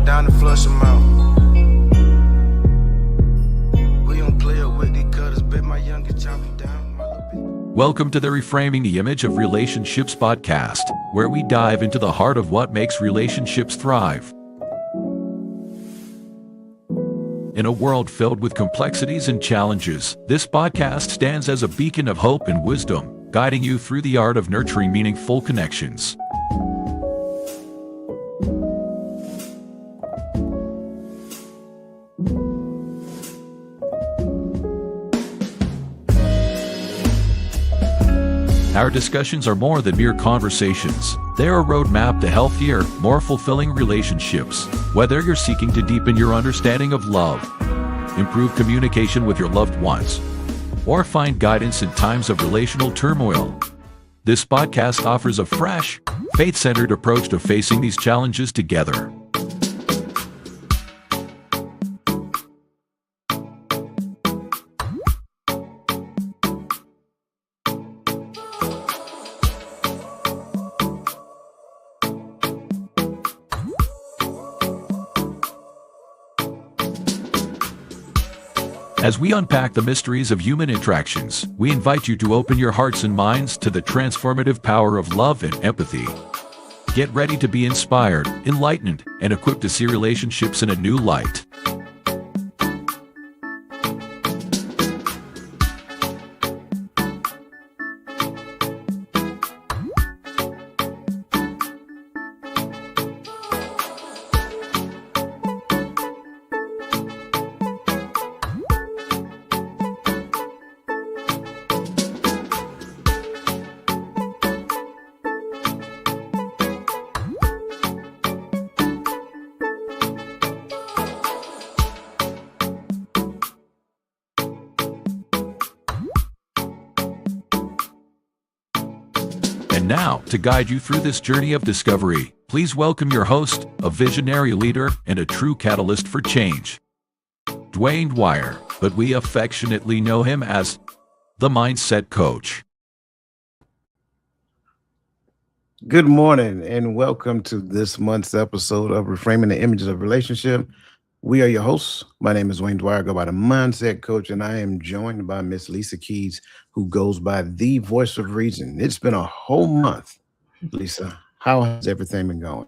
down and flush them out. We don't play it with these cutters, bet my youngest chop them down. Welcome to the Reframing the Image of Relationships podcast, where we dive into the heart of what makes relationships thrive. In a world filled with complexities and challenges, this podcast stands as a beacon of hope and wisdom, guiding you through the art of nurturing meaningful connections. Our discussions are more than mere conversations. They are a roadmap to healthier, more fulfilling relationships. Whether you're seeking to deepen your understanding of love, improve communication with your loved ones, or find guidance in times of relational turmoil, this podcast offers a fresh, faith-centered approach to facing these challenges together. As we unpack the mysteries of human interactions, we invite you to open your hearts and minds to the transformative power of love and empathy. Get ready to be inspired, enlightened, and equipped to see relationships in a new light. And now, to guide you through this journey of discovery, please welcome your host, a visionary leader and a true catalyst for change, Dwayne Dwyer, but we affectionately know him as the Mindset Coach. Good morning and welcome to this month's episode of Reframing the Images of Relationship. We are your hosts. My name is Dwayne Dwyer, I go by the Mindset Coach, and I am joined by Miss Lisa Keys, who goes by the Voice of Reason. It's been a whole month. Lisa, how has everything been going?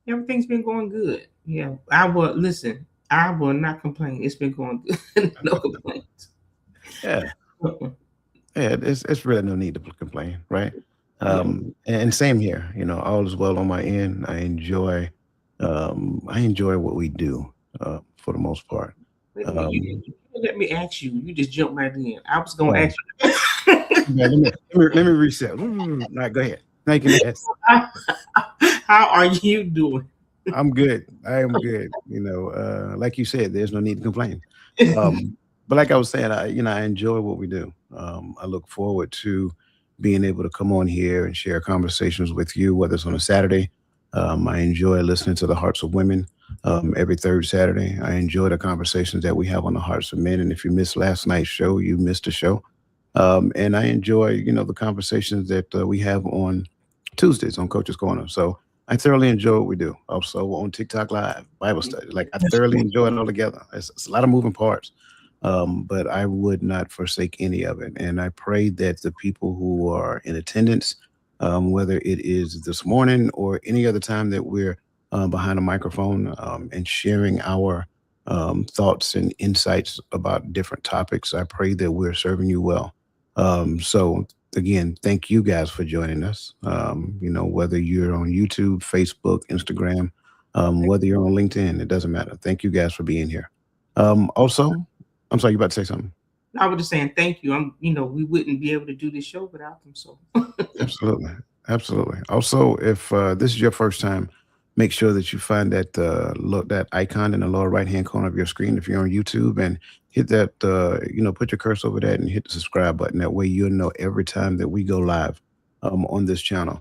Everything's been going good. Yeah, I will not complain. It's been going good. No complaints. Yeah. Yeah, it's really no need to complain, right? And same here, all is well on my end. I enjoy what we do for the most part. Let me ask you. You just jumped right in. I was going to ask you. let me reset. All right, go ahead. Thank you. How are you doing? I'm good. I am good. Like you said, there's no need to complain. But like I was saying, I enjoy what we do. I look forward to being able to come on here and share conversations with you, whether it's on a Saturday. I enjoy listening to the Hearts of Women every third Saturday. I enjoy the conversations that we have on the Hearts of Men. And if you missed last night's show, you missed a show. And I enjoy, the conversations that we have on Tuesdays on Coach's Corner. So I thoroughly enjoy what we do. Also on TikTok Live, Bible study. Like I thoroughly enjoy it all together. It's a lot of moving parts. But I would not forsake any of it. And I pray that the people who are in attendance, whether it is this morning or any other time that we're behind a microphone and sharing our thoughts and insights about different topics, I pray that we're serving you well. So again, thank you guys for joining us. Whether you're on YouTube, Facebook, Instagram, whether you're on LinkedIn, it doesn't matter. Thank you guys for being here. Also, I'm sorry, you about to say something? I was just saying thank you. We wouldn't be able to do this show without them. So Absolutely. Also, if this is your first time, make sure that you find that icon in the lower right-hand corner of your screen if you're on YouTube, and hit that, put your cursor over that and hit the subscribe button. That way you'll know every time that we go live on this channel.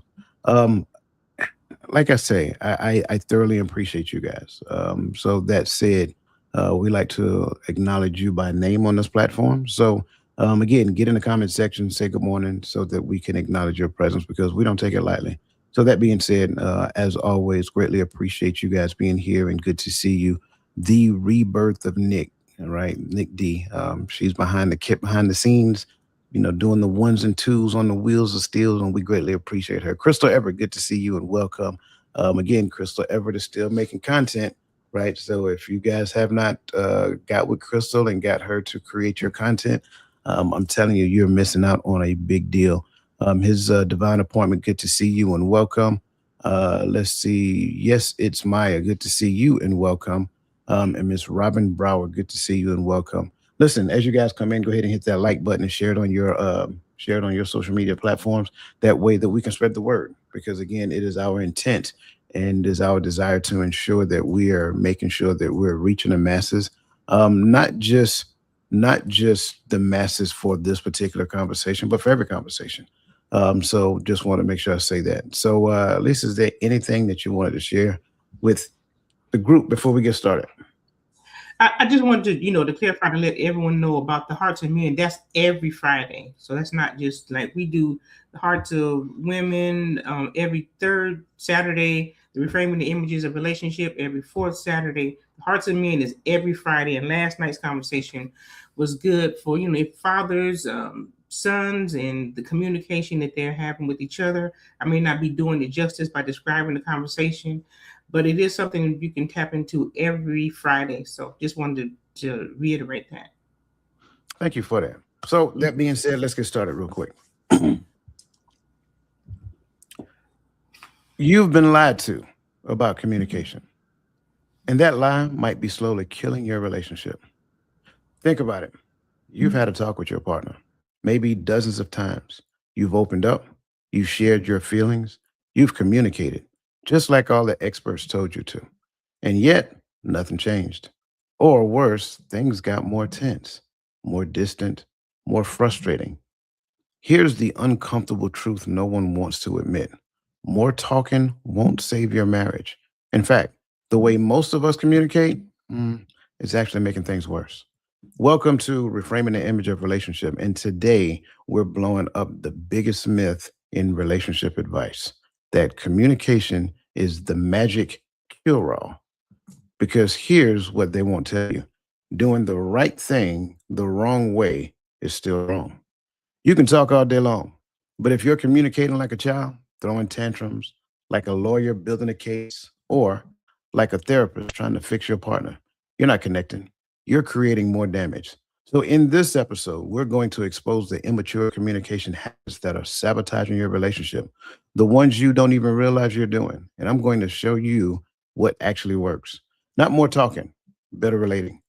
Like I say, I thoroughly appreciate you guys. So that said, we like to acknowledge you by name on this platform. So again, get in the comment section, say good morning so that we can acknowledge your presence, because we don't take it lightly. So that being said, as always, greatly appreciate you guys being here and good to see you. The rebirth of Nick, all right, Nick D. She's behind the kit, behind the scenes, doing the ones and twos on the wheels of steel, and we greatly appreciate her. Crystal Everett, good to see you and welcome. Again, Crystal Everett is still making content, right? So if you guys have not got with Crystal and got her to create your content, I'm telling you, you're missing out on a big deal. His divine appointment, good to see you and welcome. Let's see. Yes, it's Maya. Good to see you and welcome. And Miss Robin Brower, good to see you and welcome. Listen, as you guys come in, go ahead and hit that like button and share it on your social media platforms. That way that we can spread the word. Because again, it is our intent and is our desire to ensure that we are making sure that we're reaching the masses, not just the masses for this particular conversation, but for every conversation. So just want to make sure I say that. So, Lisa, is there anything that you wanted to share with the group before we get started? I just wanted to, to clarify to let everyone know about the Hearts of Men. That's every Friday. So that's not just like we do the Hearts of Women every third Saturday, the Reframing the Images of Relationship every fourth Saturday. The Hearts of Men is every Friday. And last night's conversation was good for, fathers, sons, and the communication that they're having with each other. I may not be doing it justice by describing the conversation, but it is something you can tap into every Friday. So just wanted to reiterate that. Thank you for that. So that being said, let's get started real quick. You've been lied to about communication, and that lie might be slowly killing your relationship. Think about it. You've had a talk with your partner, maybe dozens of times. You've opened up, you've shared your feelings, you've communicated, just like all the experts told you to. And yet, nothing changed. Or worse, things got more tense, more distant, more frustrating. Here's the uncomfortable truth no one wants to admit: more talking won't save your marriage. In fact, the way most of us communicate is actually making things worse. Welcome to Reframing the Image of Relationship. And today we're blowing up the biggest myth in relationship advice, that communication is the magic cure all. Because here's what they won't tell you: doing the right thing the wrong way is still wrong. You can talk all day long, but if you're communicating like a child, throwing tantrums, like a lawyer building a case, or like a therapist trying to fix your partner, you're not connecting. You're creating more damage. So, in this episode, we're going to expose the immature communication habits that are sabotaging your relationship, the ones you don't even realize you're doing. And I'm going to show you what actually works. Not more talking, better relating.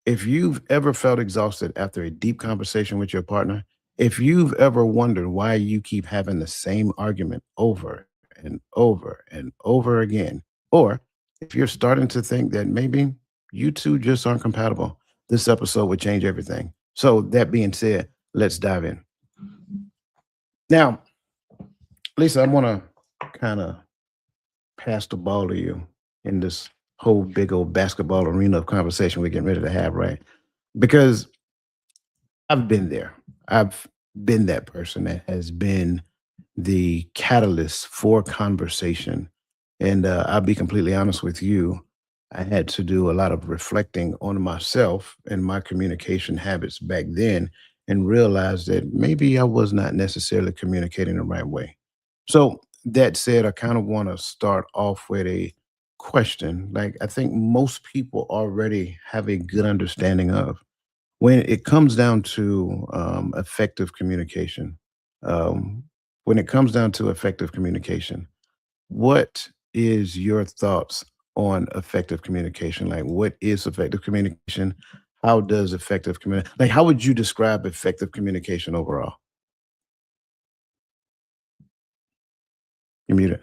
If you've ever felt exhausted after a deep conversation with your partner, if you've ever wondered why you keep having the same argument over and over and over again, or if you're starting to think that maybe you two just aren't compatible, this episode would change everything. So, that being said, let's dive in. Now, Lisa, I want to kind of pass the ball to you in this whole big old basketball arena of conversation we're getting ready to have, right? Because I've been there. I've been that person that has been the catalyst for conversation. And I'll be completely honest with you. I had to do a lot of reflecting on myself and my communication habits back then and realized that maybe I was not necessarily communicating the right way. So, that said, I kind of want to start off with a question. Like, I think most people already have a good understanding of when it comes down to effective communication. Um, when it comes down to effective communication, what is your thoughts on effective communication? Like, what is effective communication? How does effective communication, like, how would you describe effective communication overall? You're muted.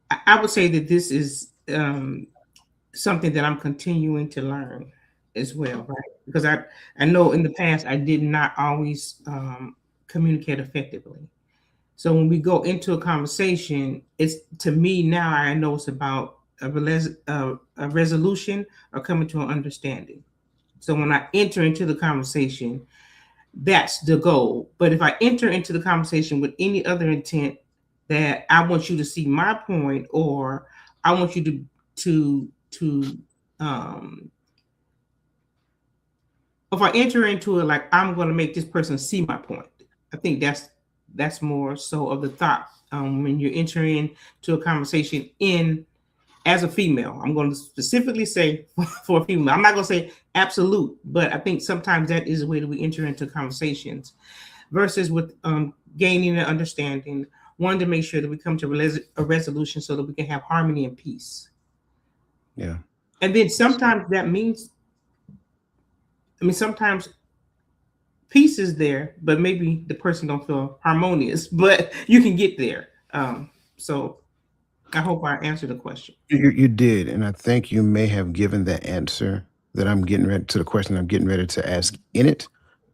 I would say that this is something that I'm continuing to learn as well, right? Because I know in the past I did not always communicate effectively. So when we go into a conversation, it's, to me now I know it's about a resolution or coming to an understanding. So when I enter into the conversation, that's the goal. But if I enter into the conversation with any other intent that I want you to see my point, or I want you to if I enter into it like I'm going to make this person see my point, I think that's more so of the thought when you're entering to a conversation in as a female. I'm going to specifically say for a female. I'm not going to say absolute, but I think sometimes that is the way that we enter into conversations versus with gaining an understanding, wanting to make sure that we come to a resolution so that we can have harmony and peace. Yeah. And then sometimes that means, sometimes peace is there, but maybe the person don't feel harmonious, but you can get there. So I hope I answered the question. You did, and I think you may have given the answer that I'm getting ready to the question I'm getting ready to ask in it,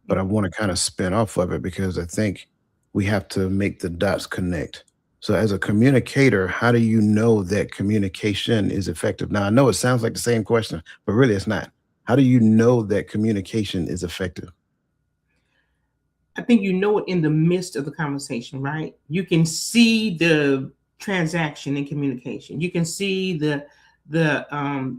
but I want to kind of spin off of it because I think we have to make the dots connect. So as a communicator, how do you know that communication is effective? Now, I know it sounds like the same question, but really it's not. How do you know that communication is effective? I think you know it in the midst of the conversation, right? You can see the transaction in communication. You can see the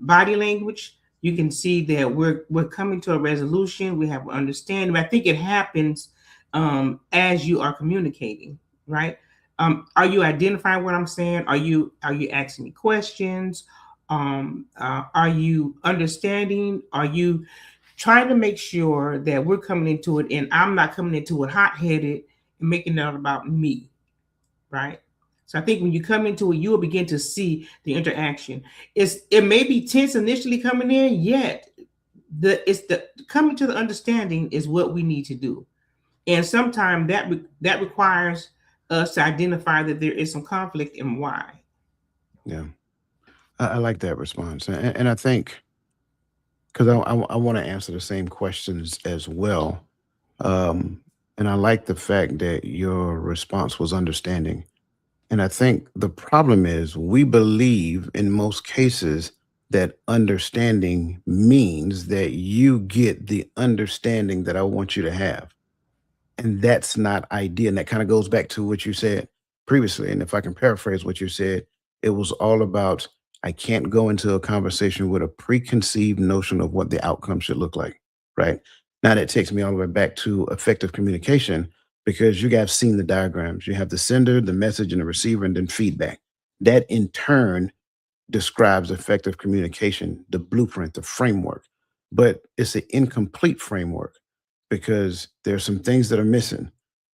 body language. You can see that we're coming to a resolution. We have an understanding. I think it happens as you are communicating, right? Are you identifying what I'm saying? Are you asking me questions? Are you understanding? Are you trying to make sure that we're coming into it and I'm not coming into it hot-headed and making it about me, right? So I think when you come into it, you'll begin to see the interaction. It may be tense initially coming in, yet the coming to the understanding is what we need to do. And sometimes that requires us to identify that there is some conflict and why. Yeah, I like that response, and I think because I want to answer the same questions as well, and I like the fact that your response was understanding. And I think the problem is we believe in most cases that understanding means that you get the understanding that I want you to have. And that's not ideal. And that kind of goes back to what you said previously. And if I can paraphrase what you said, it was all about I can't go into a conversation with a preconceived notion of what the outcome should look like. Right. Now that takes me all the way back to effective communication because you guys have seen the diagrams. You have the sender, the message, and the receiver, and then feedback. That in turn describes effective communication, the blueprint, the framework. But it's an incomplete framework because there's some things that are missing.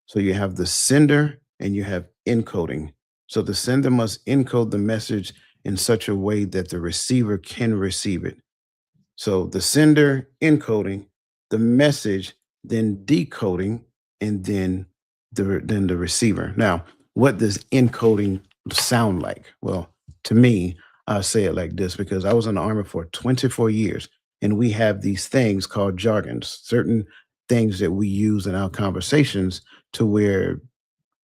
So you have the sender and you have encoding. So the sender must encode the message in such a way that the receiver can receive it. So the sender encoding, the message, then decoding, and then the receiver. Now, what does encoding sound like? Well, to me, I say it like this because I was in the Army for 24 years, and we have these things called jargons, certain things that we use in our conversations to where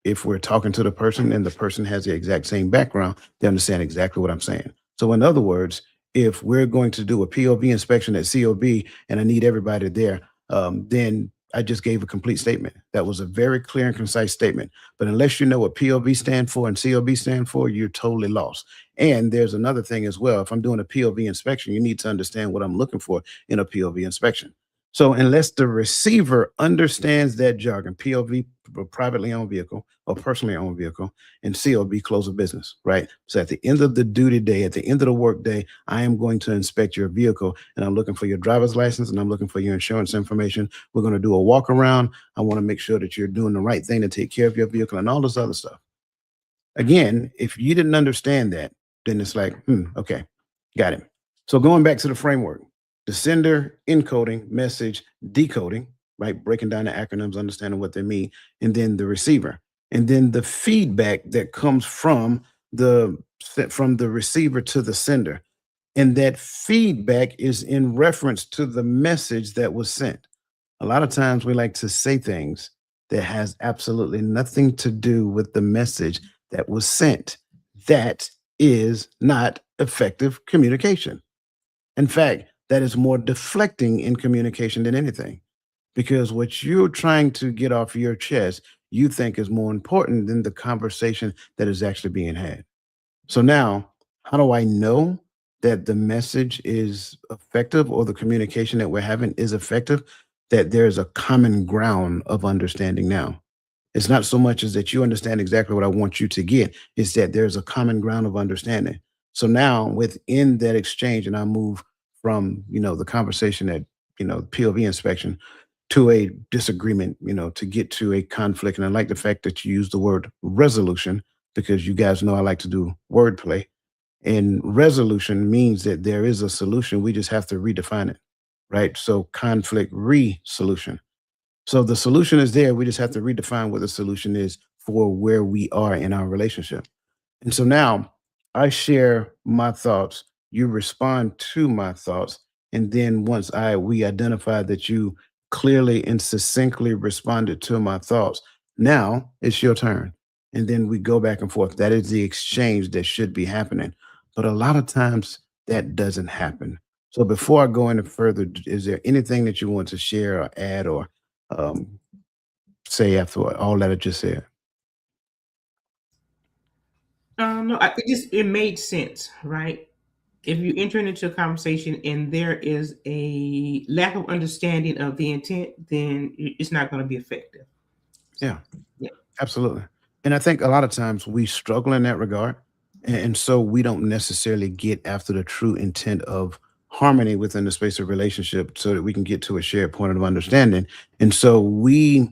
if we're talking to the person and the person has the exact same background, they understand exactly what I'm saying. So, in other words, if we're going to do a POV inspection at COB and I need everybody there, then I just gave a complete statement. That was a very clear and concise statement. But unless you know what POV stand for and COB stand for, you're totally lost. And there's another thing as well. If I'm doing a POV inspection, you need to understand what I'm looking for in a POV inspection. So unless the receiver understands that jargon, POV, privately owned vehicle or personally owned vehicle, and COB, close of business, right? So at the end of the duty day, at the end of the work day, I am going to inspect your vehicle and I'm looking for your driver's license and I'm looking for your insurance information. We're going to do a walk around. I want to make sure that you're doing the right thing to take care of your vehicle and all this other stuff. Again, if you didn't understand that, then it's like, okay, got it. So going back to the framework, the sender, encoding, message, decoding, right? Breaking down the acronyms, understanding what they mean, and then the receiver. And then the feedback that comes from the receiver to the sender. And that feedback is in reference to the message that was sent. A lot of times we like to say things that has absolutely nothing to do with the message that was sent. That is not effective communication. In fact, that is more deflecting in communication than anything. because what you're trying to get off your chest, you think is more important than the conversation that is actually being had. So now, how do I know that the message is effective or the communication that we're having is effective? That there's a common ground of understanding now. It's not so much as that you understand exactly what I want you to get, it's that there's a common ground of understanding. So now within that exchange, and I move from, the conversation at, POV inspection to a disagreement, to get to a conflict. And I like the fact that you use the word resolution because you guys know I like to do wordplay. And resolution means that there is a solution. We just have to redefine it, right? So conflict resolution. So the solution is there. We just have to redefine what the solution is for where we are in our relationship. And so now I share my thoughts, you respond to my thoughts, and then once I we identify that you clearly and succinctly responded to my thoughts, now it's your turn. And then we go back and forth. That is the exchange that should be happening. But a lot of times that doesn't happen. So before I go any further, is there anything that you want to share or add or um, say after all that I just said? No, it made sense, right? If you enter into a conversation and there is a lack of understanding of the intent, then it's not going to be effective. Yeah. Yeah. Absolutely. And I think a lot of times we struggle in that regard. And so we don't necessarily get after the true intent of harmony within the space of relationship so that we can get to a shared point of understanding. And so we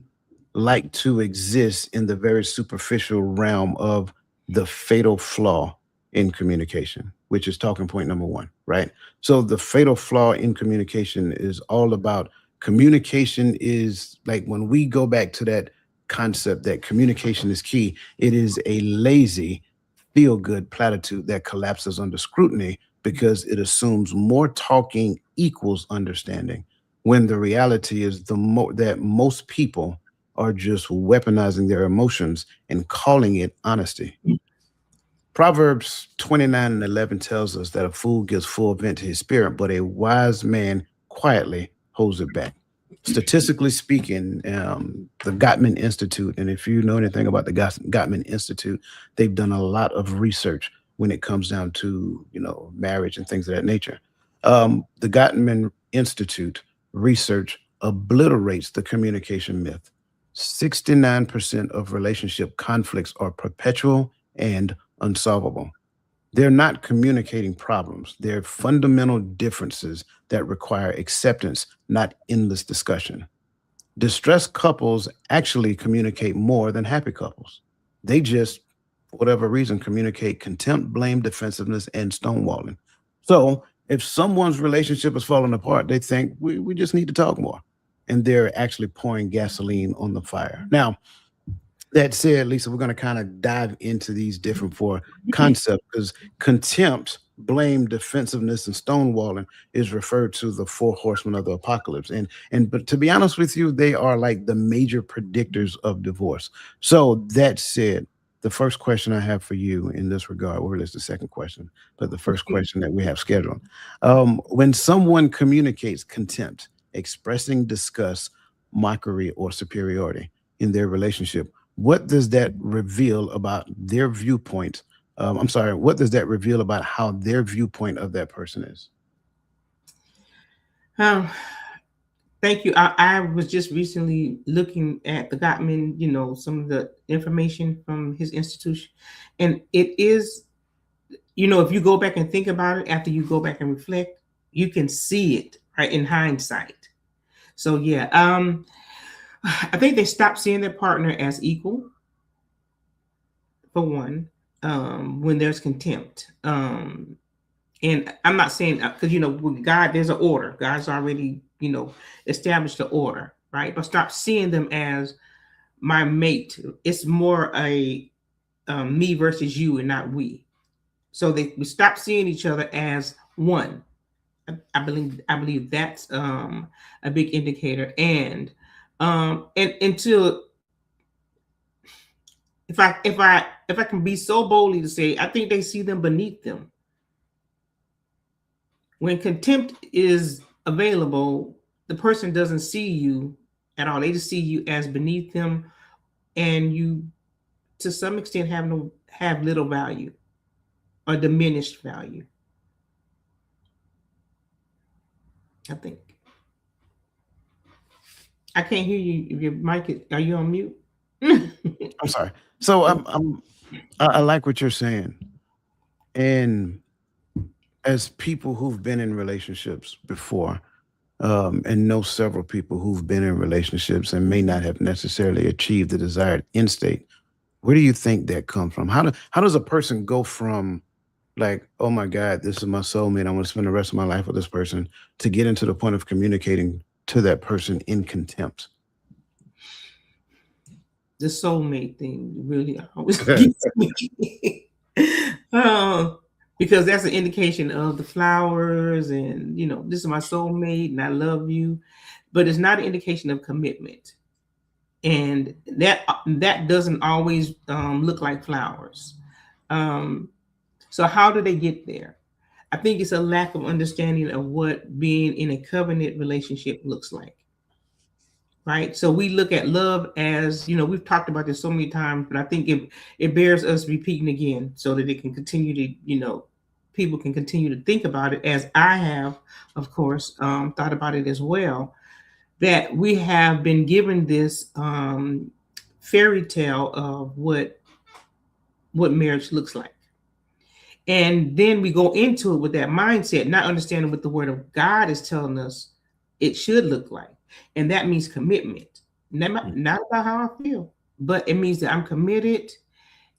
like to exist in the very superficial realm of the fatal flaw in communication, which is talking point number one, right? So the fatal flaw in communication is all about communication is like when we go back to that concept that communication is key, it is a lazy, feel good platitude that collapses under scrutiny because it assumes more talking equals understanding, when the reality is that most people are just weaponizing their emotions and calling it honesty. Proverbs 29:11 tells us that a fool gives full vent to his spirit, but a wise man quietly holds it back. Statistically speaking, the Gottman Institute, and if you know anything about the Gottman Institute, they've done a lot of research when it comes down to marriage and things of that nature. The Gottman Institute research obliterates the communication myth. 69% of relationship conflicts are perpetual and unsolvable. They're not communicating problems. They're fundamental differences that require acceptance, not endless discussion. Distressed couples actually communicate more than happy couples. They just, for whatever reason, communicate contempt, blame, defensiveness, and stonewalling. So if someone's relationship is falling apart, they think we just need to talk more. And they're actually pouring gasoline on the fire. Now, that said, Lisa, we're going to kind of dive into these different four concepts because contempt, blame, defensiveness, and stonewalling is referred to the four horsemen of the apocalypse. But to be honest with you, they are like the major predictors of divorce. So that said, the first question I have for you in this regard, or it's the second question, but the first question that we have scheduled. When someone communicates contempt, expressing disgust, mockery, or superiority in their relationship, what does that reveal about their viewpoint? I'm sorry, what does that reveal about how their viewpoint of that person is? Thank you. I was just recently looking at the Gottman, some of the information from his institution. And it is, if you go back and think about it, after you go back and reflect, you can see it right in hindsight. So yeah, I think they stopped seeing their partner as equal, for one, when there's contempt. And I'm not saying because with God, there's an order. God's already established the order, right? But stop seeing them as my mate. It's more a me versus you and not we. So we stop seeing each other as one. I believe that's a big indicator. And until if I can be so boldly to say, I think they see them beneath them. When contempt is available, the person doesn't see you at all. They just see you as beneath them, and you, to some extent, have little value or diminished value. I think. I can't hear you. Your mic are you on mute? I'm sorry. So I like what you're saying, and as people who've been in relationships before, and know several people who've been in relationships and may not have necessarily achieved the desired end state, where do you think that comes from? How does a person go from, like, oh my God, this is my soulmate, I want to spend the rest of my life with this person, to get into the point of communicating to that person in contempt? The soulmate thing really always gets me. Because that's an indication of the flowers and, this is my soulmate and I love you, but it's not an indication of commitment. And that doesn't always look like flowers. So how do they get there? I think it's a lack of understanding of what being in a covenant relationship looks like. Right. So we look at love as, we've talked about this so many times, but I think it bears us repeating again so that it can continue to, people can continue to think about it, as I have, of course, thought about it as well, that we have been given this fairy tale of what marriage looks like. And then we go into it with that mindset, not understanding what the word of God is telling us it should look like. And that means commitment. Not about how I feel, but it means that I'm committed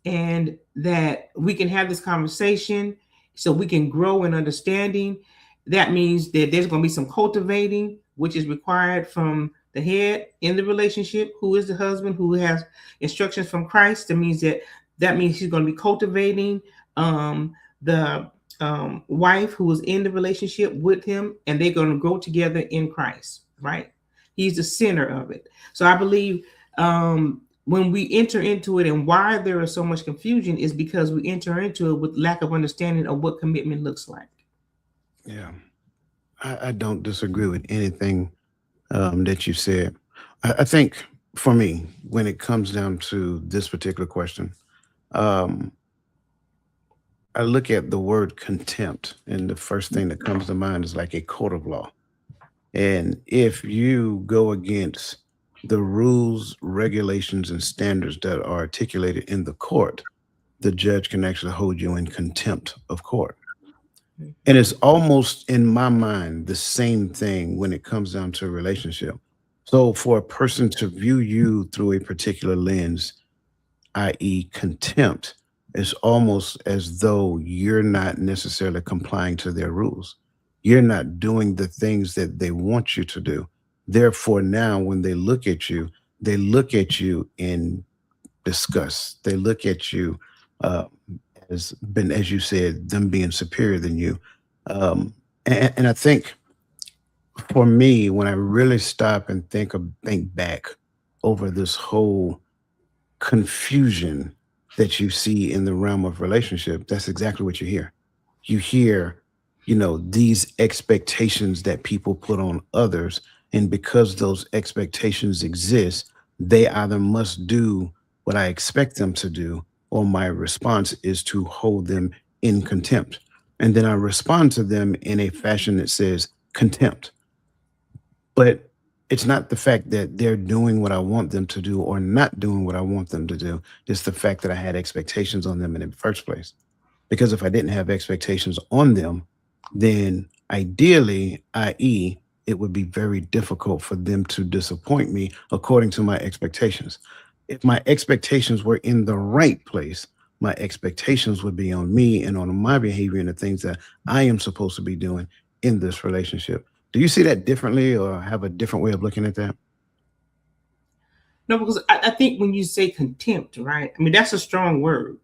and that we can have this conversation so we can grow in understanding. That means that there's going to be some cultivating, which is required from the head in the relationship, who is the husband, who has instructions from Christ. That means he's going to be cultivating the wife who is in the relationship with him, and they're going to grow together in Christ, right? He's the center of it. So I believe when we enter into it, and why there is so much confusion is because we enter into it with lack of understanding of what commitment looks like. Yeah, I don't disagree with anything that you said. I think for me, when it comes down to this particular question, I look at the word contempt, and the first thing that comes to mind is like a court of law. And if you go against the rules, regulations, and standards that are articulated in the court, the judge can actually hold you in contempt of court. And it's almost, in my mind, the same thing when it comes down to a relationship. So for a person to view you through a particular lens, i.e., contempt, it's almost as though you're not necessarily complying to their rules. You're not doing the things that they want you to do. Therefore, now when they look at you in disgust. They look at you as you said, them being superior than you. And I think for me, when I really stop and think back over this whole confusion that you see in the realm of relationship, that's exactly what you hear. You hear, these expectations that people put on others. And because those expectations exist, they either must do what I expect them to do, or my response is to hold them in contempt. And then I respond to them in a fashion that says contempt. But it's not the fact that they're doing what I want them to do or not doing what I want them to do. It's the fact that I had expectations on them in the first place. Because if I didn't have expectations on them, then ideally, i.e., it would be very difficult for them to disappoint me according to my expectations. If my expectations were in the right place, my expectations would be on me and on my behavior and the things that I am supposed to be doing in this relationship. Do you see that differently or have a different way of looking at that? No, because I think when you say contempt, right? I mean, that's a strong word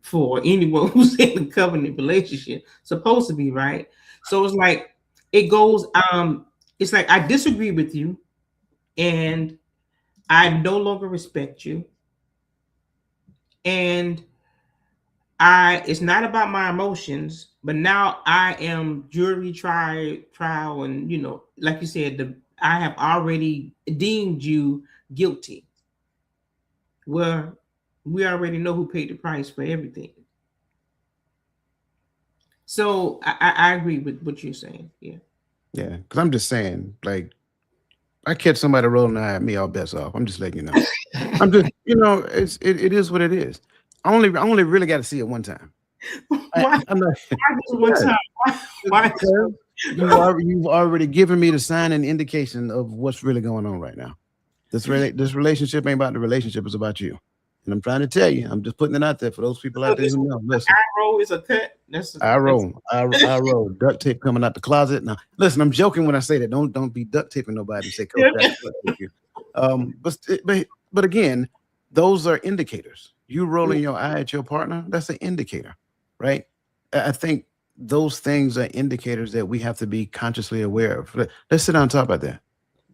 for anyone who's in a covenant relationship, supposed to be, right? So it's like, it goes, it's like, I disagree with you and I no longer respect you. And it's not about my emotions, but now I am jury trial and, like you said, I have already deemed you guilty. Well, we already know who paid the price for everything. So I agree with what you're saying. Yeah. Yeah, because I'm just saying, like, I catch somebody rolling their eye at me, all bets off. I'm just letting you know. I'm just, it is what it is. I only really got to see it one time. Why? I'm not. Why just one Yeah, time? Why? because you've already given me the sign and indication of what's really going on right now. This relationship ain't about the relationship; it's about you. And I'm trying to tell you, I'm just putting it out there for those people So out there this who know. Listen, eye roll is a cut. I roll, duct tape coming out the closet. Now, listen, I'm joking when I say that. Don't be duct taping nobody and say, "Coach, I duct tape you." But again, those are indicators. You rolling your eye at your partner, that's an indicator, right? I think those things are indicators that we have to be consciously aware of. Let's sit down and talk about that.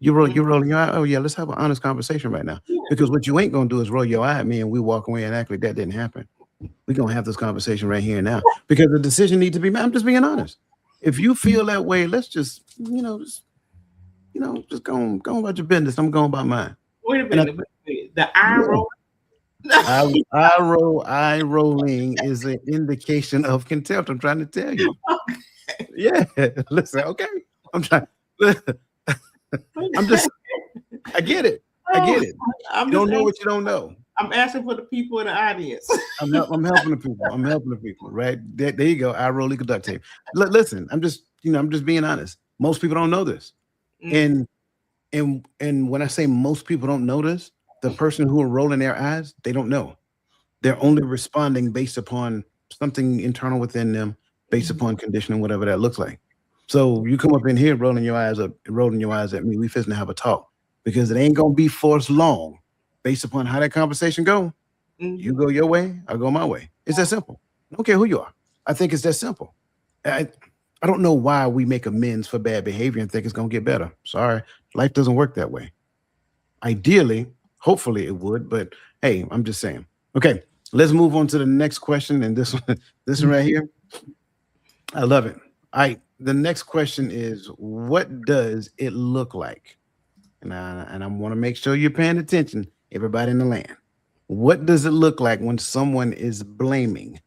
You're rolling your eye. Oh yeah, let's have an honest conversation right now. Because what you ain't gonna do is roll your eye at me and we walk away and act like that didn't happen. We're gonna have this conversation right here and now because the decision needs to be made. I'm just being honest. If you feel that way, let's just go about your business. I'm going about mine. Wait a minute. The eye roll. Eye rolling is an indication of contempt. I'm trying to tell you. Okay. Yeah, listen. Okay, I'm trying. I get it. You don't know what you don't know. I'm asking for the people in the audience. I'm helping the people. I'm helping the people. Right there you go. Eye roll equal duct tape. Listen, I'm just being honest. Most people don't know this, and when I say most people don't know this, the person who are rolling their eyes, they don't know. They're only responding based upon something internal within them, based upon conditioning, whatever that looks like. So you come up in here rolling your eyes at me. We fixing to have a talk because it ain't gonna be for as long, based upon how that conversation go. You go your way, I go my way. It's that simple. I don't care who you are. I think it's that simple. I don't know why we make amends for bad behavior and think it's gonna get better. Sorry, life doesn't work that way. Ideally, hopefully it would, but hey, I'm just saying. Okay, let's move on to the next question. And this one right here, I love it. The next question is, what does it look like? And I want to make sure you're paying attention, everybody in the land. What does it look like when someone is blaming,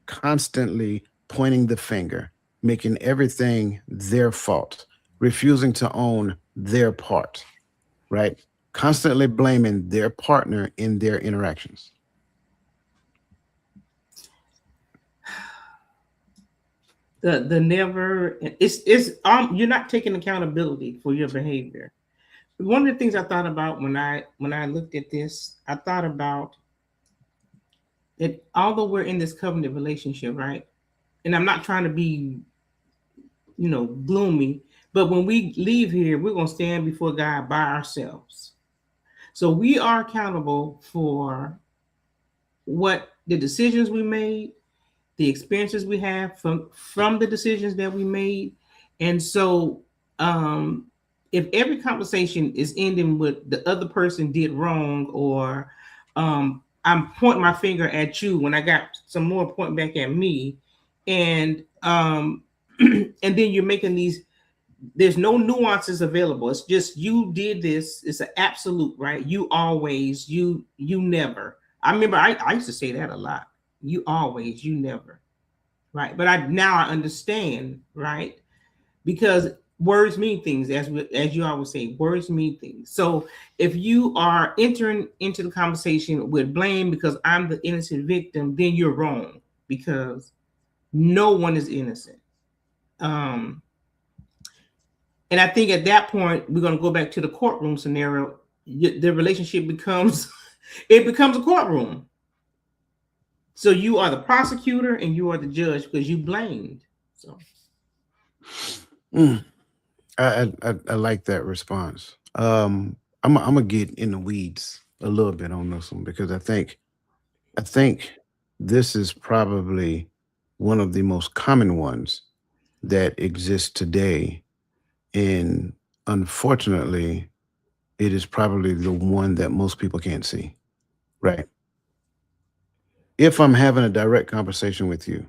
constantly pointing the finger, making everything their fault, refusing to own their part, right? Constantly blaming their partner in their interactions? You're not taking accountability for your behavior. One of the things I thought about when I looked at this, I thought about that although we're in this covenant relationship, right? And I'm not trying to be, gloomy, but when we leave here, we're going to stand before God by ourselves. So we are accountable for what the decisions we made, the experiences we have from the decisions that we made. And so if every conversation is ending with the other person did wrong, or I'm pointing my finger at you when I got some more pointing back at me, and and then you're making there's no nuances available. It's just you did this. It's an absolute, right? You always, you never. I remember I used to say that a lot. You always, you never, right? But now I understand, right? Because words mean things, as you always say, words mean things. So if you are entering into the conversation with blame because I'm the innocent victim, then you're wrong, because no one is innocent. And I think at that point, we're going to go back to the courtroom scenario. The relationship becomes a courtroom. So you are the prosecutor and you are the judge because you blamed. So I like that response. I'm gonna get in the weeds a little bit on this one because I think this is probably one of the most common ones that exist today. And unfortunately, it is probably the one that most people can't see, right? If I'm having a direct conversation with you,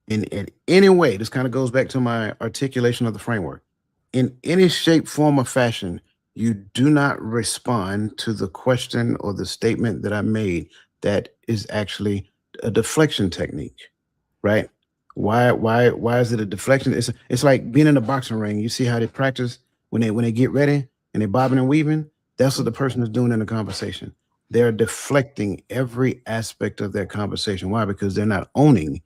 in any way, this kind of goes back to my articulation of the framework. in any shape, form, or fashion, you do not respond to the question or the statement that I made, that is actually a deflection technique, right? Why is it a deflection? It's like being in a boxing ring. You see how they practice when they get ready and they bobbing and weaving? That's what the person is doing in the conversation. They're deflecting every aspect of that conversation. Why? Because they're not owning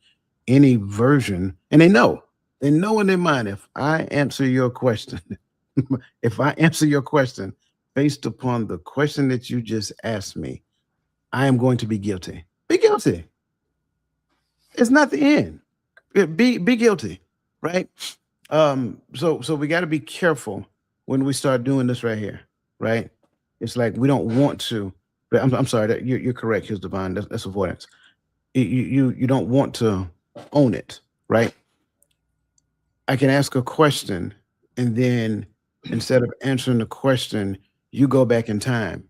any version, and they know in their mind, if I answer your question, if I answer your question based upon the question that you just asked me, I am going to be guilty. Be guilty. It's not the end. Be guilty, right? So we got to be careful when we start doing this right here, right? It's like we don't want to. But I'm sorry, that you're correct. Here's divine. That's avoidance. You don't want to own it, right? I can ask a question, and then instead of answering the question, you go back in time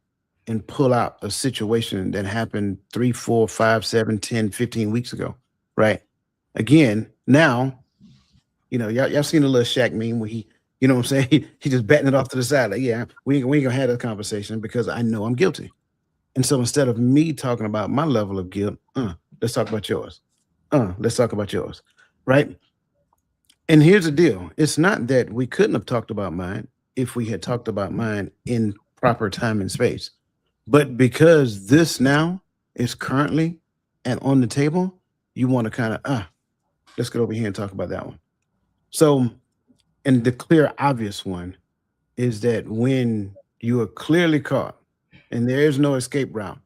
and pull out a situation that happened 3, 4, 5, 7, 10, 15 weeks ago, right? Again, now, y'all seen the little Shaq meme where he, you know what I'm saying? He just batting it off to the side. Like, yeah, we ain't gonna have that conversation because I know I'm guilty. And so instead of me talking about my level of guilt, let's talk about yours. Let's talk about yours, right? And here's the deal. It's not that we couldn't have talked about mine if we had talked about mine in proper time and space. But because this now is currently and on the table, you want to kind of, let's get over here and talk about that one. So, and the clear, obvious one is that when you are clearly caught and there is no escape route,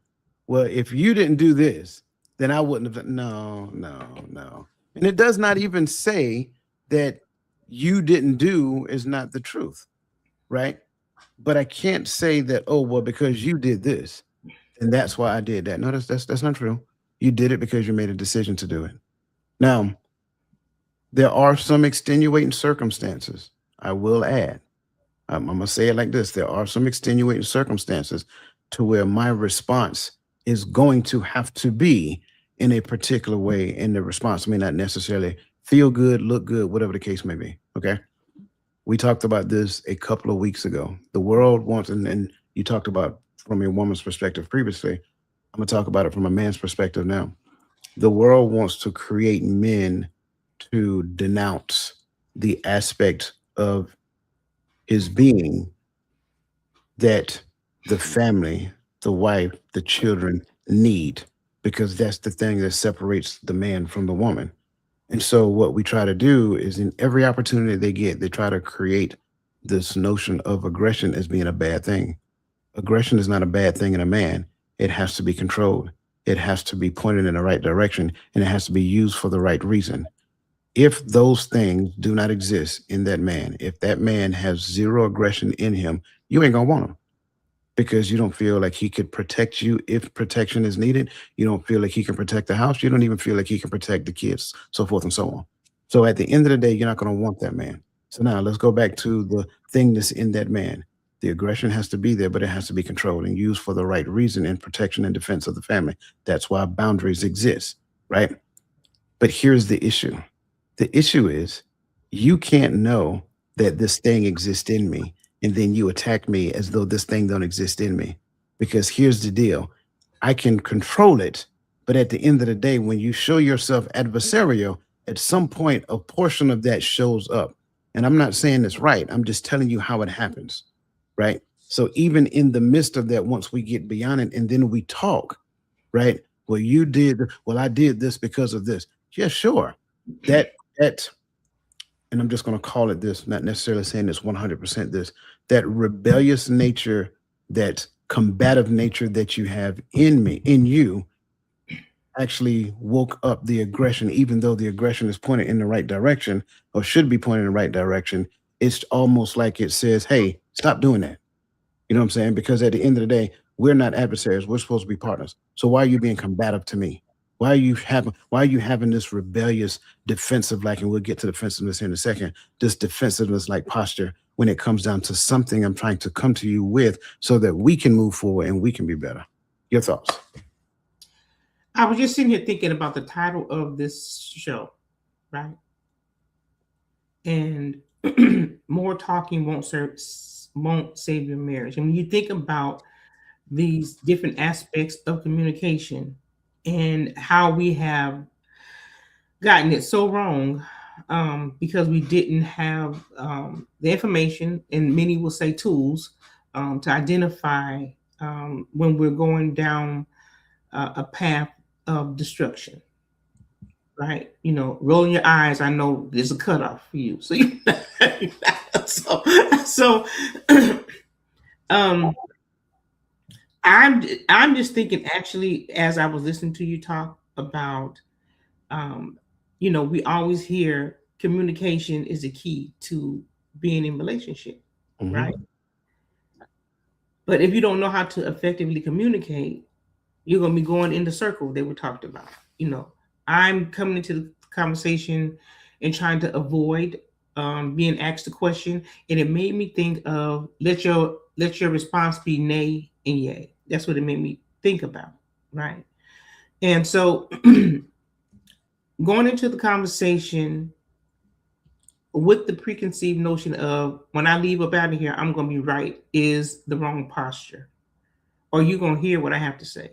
well, if you didn't do this, then I wouldn't have. No. And it does not even say that you didn't do is not the truth, right? But I can't say that, oh, well, because you did this, and that's why I did that. No, that's not true. You did it because you made a decision to do it. Now, there are some extenuating circumstances, I will add. I'm going to say it like this. There are some extenuating circumstances to where my response is going to have to be in a particular way, and the response may not necessarily feel good, look good, whatever the case may be, okay? We talked about this a couple of weeks ago. The world wants, and you talked about from a woman's perspective previously. I'm going to talk about it from a man's perspective now. The world wants to create men to denounce the aspect of his being that the family, the wife, the children need, because that's the thing that separates the man from the woman. And so what we try to do is, in every opportunity they get, they try to create this notion of aggression as being a bad thing. Aggression is not a bad thing in a man. It has to be controlled. It has to be pointed in the right direction, and it has to be used for the right reason. If those things do not exist in that man, if that man has zero aggression in him, you ain't gonna want him, because you don't feel like he could protect you if protection is needed. You don't feel like he can protect the house. You don't even feel like he can protect the kids, so forth and so on. So at the end of the day, you're not going to want that man. So now let's go back to the thing that's in that man. The aggression has to be there, but it has to be controlled and used for the right reason in protection and defense of the family. That's why boundaries exist, right? But here's the issue. The issue is, you can't know that this thing exists in me, and then you attack me as though this thing don't exist in me. Because here's the deal. I can control it, but at the end of the day, when you show yourself adversarial, at some point, a portion of that shows up. And I'm not saying it's right. I'm just telling you how it happens, right? So even in the midst of that, once we get beyond it and then we talk, right? Well, I did this because of this. Yeah, sure. That, and I'm just going to call it this, not necessarily saying it's 100% this, that rebellious nature, that combative nature that you have in you, actually woke up the aggression, even though the aggression is pointed in the right direction, or should be pointed in the right direction. It's almost like it says, hey, stop doing that. You know what I'm saying? Because at the end of the day, we're not adversaries. We're supposed to be partners. So why are you being combative to me? Why are you having this rebellious, defensive, like, and we'll get to defensiveness here in a second, this defensiveness like posture when it comes down to something I'm trying to come to you with so that we can move forward and we can be better. Your thoughts? I was just sitting here thinking about the title of this show, right? And more talking won't save your marriage. And when you think about these different aspects of communication and how we have gotten it so wrong, because we didn't have the information, and many will say tools, to identify when we're going down a path of destruction. Right, rolling your eyes. I know there's a cutoff for you, so so so um, I'm just thinking, actually, as I was listening to you talk about, we always hear communication is the key to being in relationship, right? But if you don't know how to effectively communicate, you're going to be going in the circle that we talked about. I'm coming into the conversation and trying to avoid being asked a question, and it made me think of let your response be nay and yay. That's what it made me think about, right? And so going into the conversation with the preconceived notion of when I leave up out of here, I'm going to be right is the wrong posture. Or you're going to hear what I have to say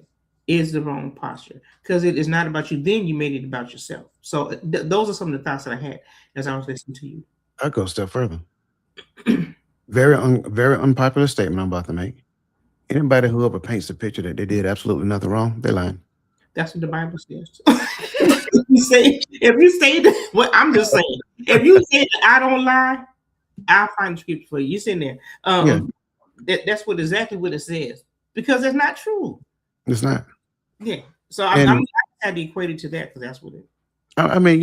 is the wrong posture, because it is not about you. Then you made it about yourself. So those are some of the thoughts that I had as I was listening to you. I'll go a step further. Very unpopular statement I'm about to make. Anybody who ever paints the picture that they did absolutely nothing wrong, they're lying. That's what the Bible says. if you say that, well, I'm just saying, if you say that I don't lie, I'll find the scripture for you. You sitting there. That's exactly what it says, because it's not true. It's not. Yeah. So I had to equate it to that, because that's what it. I mean,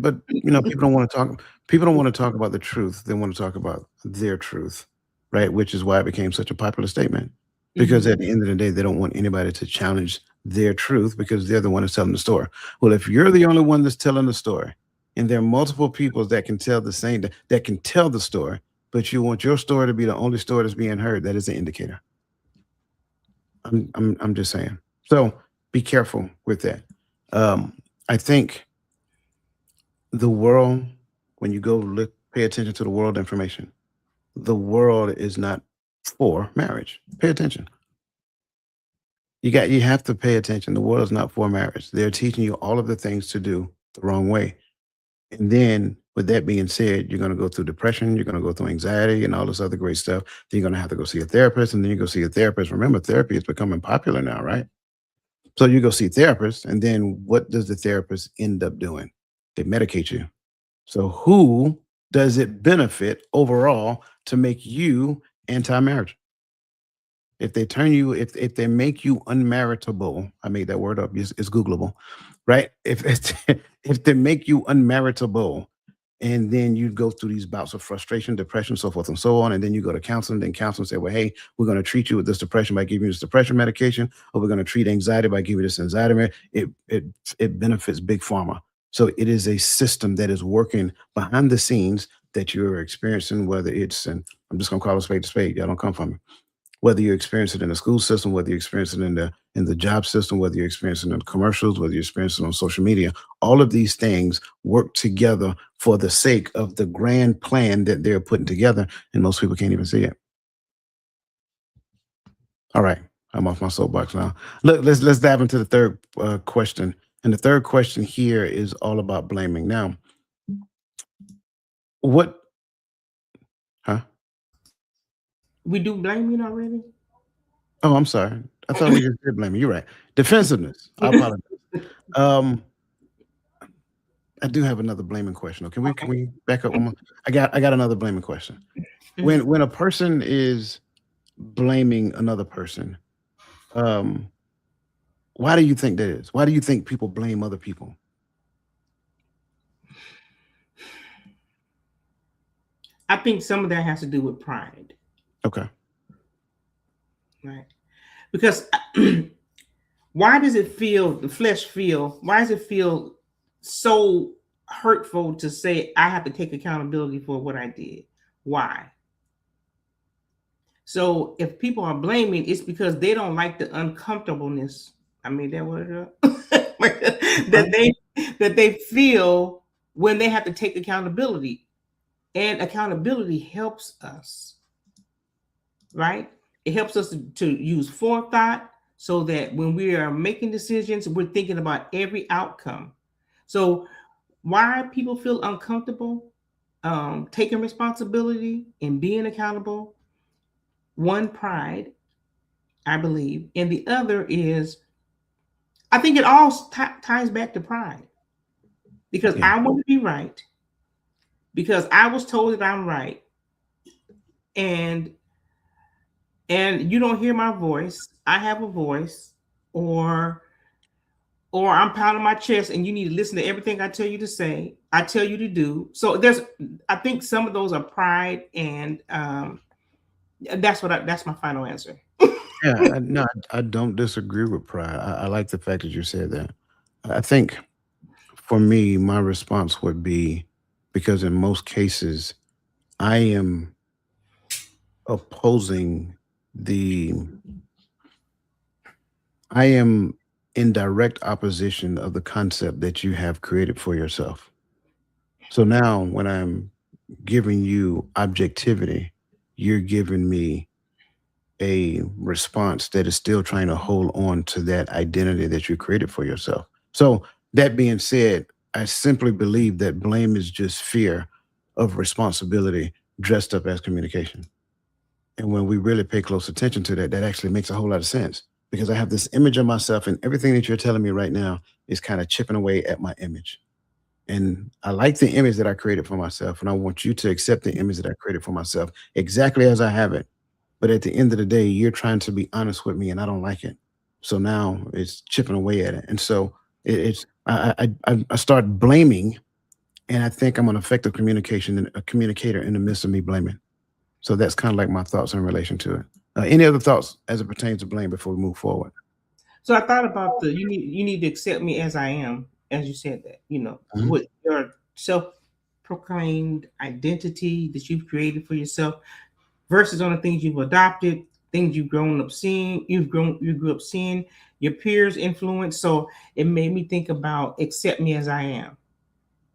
but people don't want to talk. People don't want to talk about the truth. They want to talk about their truth, right? Which is why it became such a popular statement. Because at the end of the day, they don't want anybody to challenge their truth, because they're the one that's telling the story. Well, if you're the only one that's telling the story, and there are multiple people that can tell that can tell the story, but you want your story to be the only story that's being heard, that is an indicator. I'm just saying. So be careful with that. I think the world, when you go pay attention to the world information, the world is not for marriage. Pay attention. You have to pay attention. The world is not for marriage. They're teaching you all of the things to do the wrong way. And then with that being said, you're going to go through depression, you're going to go through anxiety and all this other great stuff. Then you're going to have to go see a therapist, and then you go see a therapist. Remember, therapy is becoming popular now, right? So you go see therapists, and then what does the therapist end up doing? They medicate you. So who does it benefit overall to make you anti-marriage? If they if they make you unmaritable, I made that word up. It's Googleable, right? If they make you unmaritable, and then you go through these bouts of frustration, depression, so forth and so on, and then you go to counseling, then counseling say, well, hey, we're going to treat you with this depression by giving you this depression medication, or we're going to treat anxiety by giving you this anxiety. It benefits big pharma. So it is a system that is working behind the scenes that you're experiencing, whether it's, and I'm just going to call a spade. Y'all don't come from me. Whether you experience it in the school system, whether you experience it in the job system, whether you experience it in commercials, whether you experience it on social media, all of these things work together for the sake of the grand plan that they're putting together, and most people can't even see it. All right, I'm off my soapbox now. Look, let's dive into the third question, and the third question here is all about blaming. Now, what? Huh? We do blaming already? Oh, I'm sorry. I thought we just did blaming. You're right. Defensiveness. I apologize. I do have another blaming question. Can we back up one more? I got another blaming question. When a person is blaming another person, why do you think that is? Why do you think people blame other people? I think some of that has to do with pride. Okay. Right. Because why does it feel, why does it feel so hurtful to say I have to take accountability for what I did? Why? So if people are blaming, it's because they don't like the uncomfortableness. I mean, that word that they feel when they have to take accountability. And accountability helps us, right? It helps us to use forethought so that when we are making decisions, we're thinking about every outcome. So why people feel uncomfortable taking responsibility and being accountable? One, pride, I believe, and the other is, I think it all ties back to pride, because Yeah. I want to be right, because I was told that I'm right, and you don't hear my voice. I have a voice, or I'm pounding my chest, and you need to listen to everything I tell you to say, I tell you to do. So I think some of those are pride, and that's my final answer. Yeah, no, I don't disagree with pride. I like the fact that you said that. I think for me, my response would be, because in most cases, I am opposing the, I am in direct opposition of the concept that you have created for yourself. So now when I'm giving you objectivity, you're giving me a response that is still trying to hold on to that identity that you created for yourself. So, that being said, I simply believe that blame is just fear of responsibility dressed up as communication. And when we really pay close attention to that, that actually makes a whole lot of sense, because I have this image of myself, and everything that you're telling me right now is kind of chipping away at my image. And I like the image that I created for myself. And I want you to accept the image that I created for myself exactly as I have it. But at the end of the day, you're trying to be honest with me, and I don't like it. So now it's chipping away at it. And so it's I start blaming, and I think I'm an effective communication and a communicator in the midst of me blaming. So that's kind of like my thoughts in relation to it. Any other thoughts as it pertains to blame before we move forward? So I thought about the you need to accept me as I am, as you said that, Mhm. with your self-proclaimed identity that you've created for yourself versus on the things you've adopted, things you've grown up seeing, you grew up seeing, your peers influence. So it made me think about accept me as I am.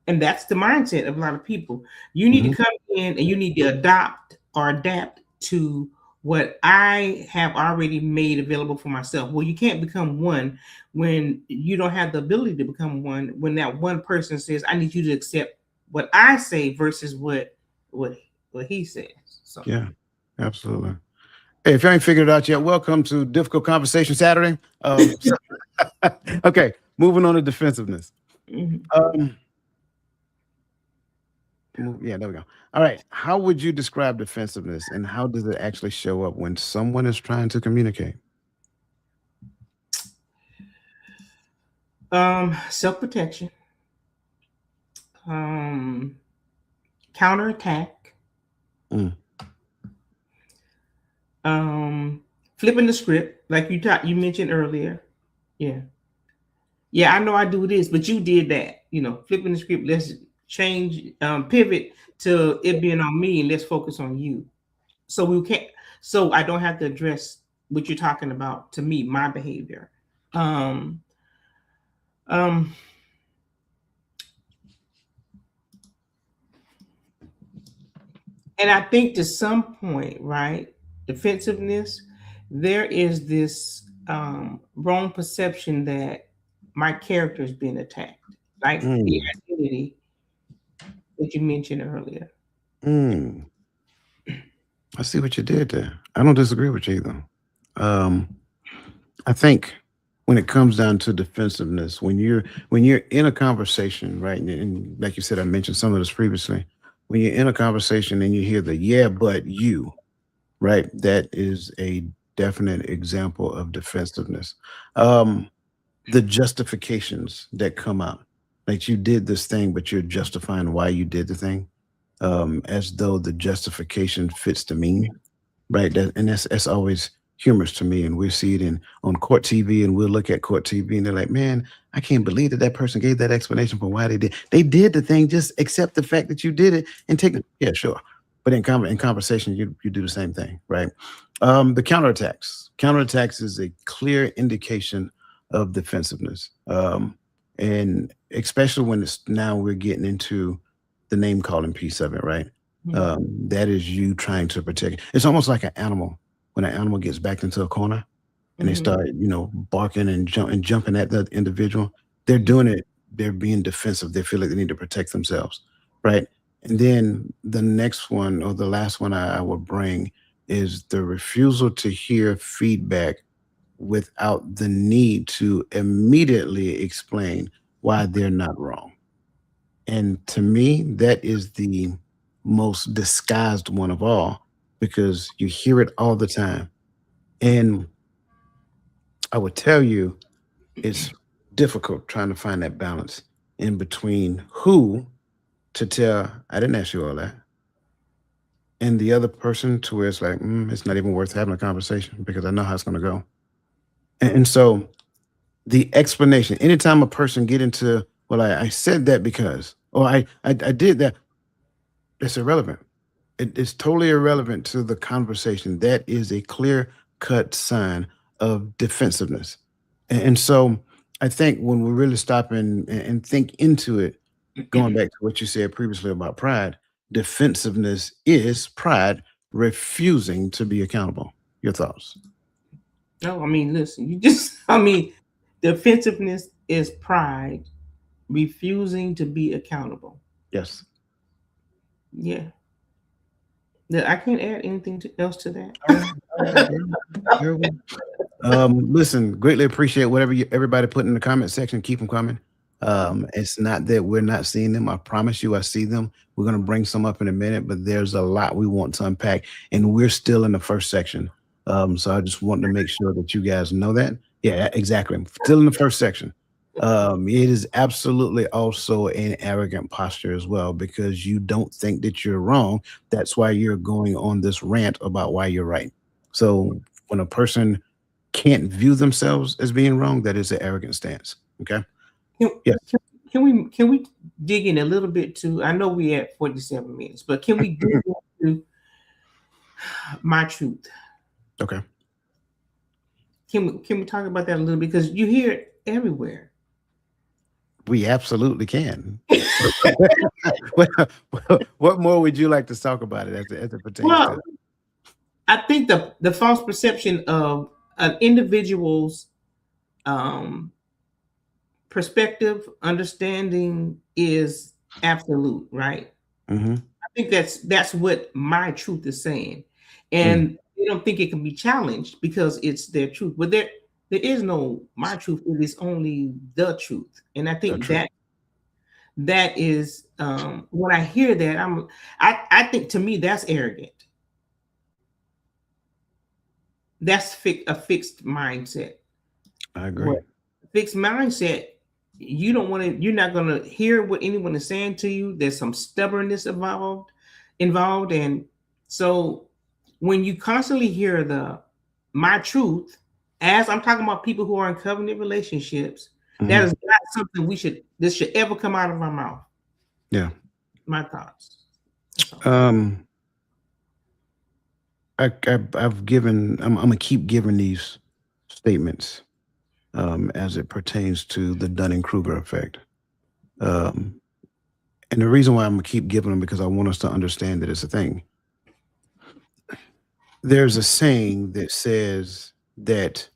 And that's the mindset of a lot of people. You need to Mhm. come in and you need to adopt or adapt to what I have already made available for myself. Well, you can't become one when you don't have the ability to become one, when that one person says, I need you to accept what I say versus what what he says. So Yeah, absolutely. Hey, if you ain't figured it out yet, welcome to Difficult Conversation Saturday. Okay, moving on to defensiveness. mhm. Um, yeah, there we go. All right. How would you describe defensiveness, and how does it actually show up when someone is trying to communicate? Self-protection, um, counterattack, Mm, um, flipping the script, like you mentioned earlier. Yeah. Yeah, I know I do this, but you did that. Flipping the script. Let's change, pivot to it being on me, and let's focus on you. So we can't. So I don't have to address what you're talking about to me, my behavior. Um, um, and I think to some point, right, defensiveness, there is this wrong perception that my character is being attacked, like the mm, identity that you mentioned earlier. mm. I see what you did there. I don't disagree with you either. Um, I think when it comes down to defensiveness, when you're in a conversation, right, and like you said, I mentioned some of this previously. When you're in a conversation and you hear the "yeah, but you," right, that is a definite example of defensiveness. Um, the justifications that come out, like you did this thing, but you're justifying why you did the thing, as though the justification fits the meaning, right? And that's always humorous to me. And we see it in on court TV, and we'll look at court TV, and they're like, "Man, I can't believe that that person gave that explanation for why they did. They did the thing. Just accept the fact that you did it and take it." Yeah, sure. But in conversation, you do the same thing, right? The counterattacks. Counterattacks is a clear indication of defensiveness, and especially when it's now we're getting into the name calling piece of it, right? That is you trying to protect. It's almost like an animal. When an animal gets backed into a corner and they start, barking and jumping at the individual, they're doing it. They're being defensive. They feel like they need to protect themselves, right? And then the next one or the last one I would bring is the refusal to hear feedback without the need to immediately explain why they're not wrong. And to me, that is the most disguised one of all because you hear it all the time. And I would tell you it's difficult trying to find that balance in between who to tell, I didn't ask you all that. And the other person to where it's like, it's not even worth having a conversation because I know how it's going to go. And so the explanation, anytime a person get into, well, I said that because, or I did that, it's irrelevant. It's totally irrelevant to the conversation. That is a clear cut sign of defensiveness. And so I think when we really stop and think into it, going back to what you said previously about pride, defensiveness is pride refusing to be accountable. Your thoughts? No, I mean, listen, defensiveness is pride refusing to be accountable. Yes. Yeah. I can't add anything else to that. Listen, greatly appreciate whatever everybody put in the comment section. Keep them coming. It's not that we're not seeing them. I promise you, I see them. We're going to bring some up in a minute, but there's a lot we want to unpack, and we're still in the first section. So I just want to make sure that you guys know that. Yeah, exactly. I'm still in the first section. It is absolutely also an arrogant posture as well, because you don't think that you're wrong. That's why you're going on this rant about why you're right. So when a person can't view themselves as being wrong, that is an arrogant stance. Okay. Yes. Can we dig in a little bit to? I know we at 47 minutes, but can we dig into my truth? Okay. Can we talk about that a little bit, because you hear it everywhere? We absolutely can. What more would you like to talk about it as it pertains to? I think the false perception of an individual's perspective, understanding is absolute, right? Mm-hmm. I think that's what my truth is saying, and they don't think it can be challenged because it's their truth. But there is no my truth. It is only the truth, and I think that is when I hear that, I think to me that's arrogant. That's a fixed mindset. I agree. Fixed mindset. You're not going to hear what anyone is saying to you. There's some stubbornness involved. And so when you constantly hear my truth, as I'm talking about people who are in covenant relationships, that is not something this should ever come out of our mouth. Yeah. My thoughts. I'm gonna keep giving these statements as it pertains to the Dunning-Kruger effect. And the reason why I'm gonna keep giving them, because I want us to understand that it's a thing. There's a saying that says that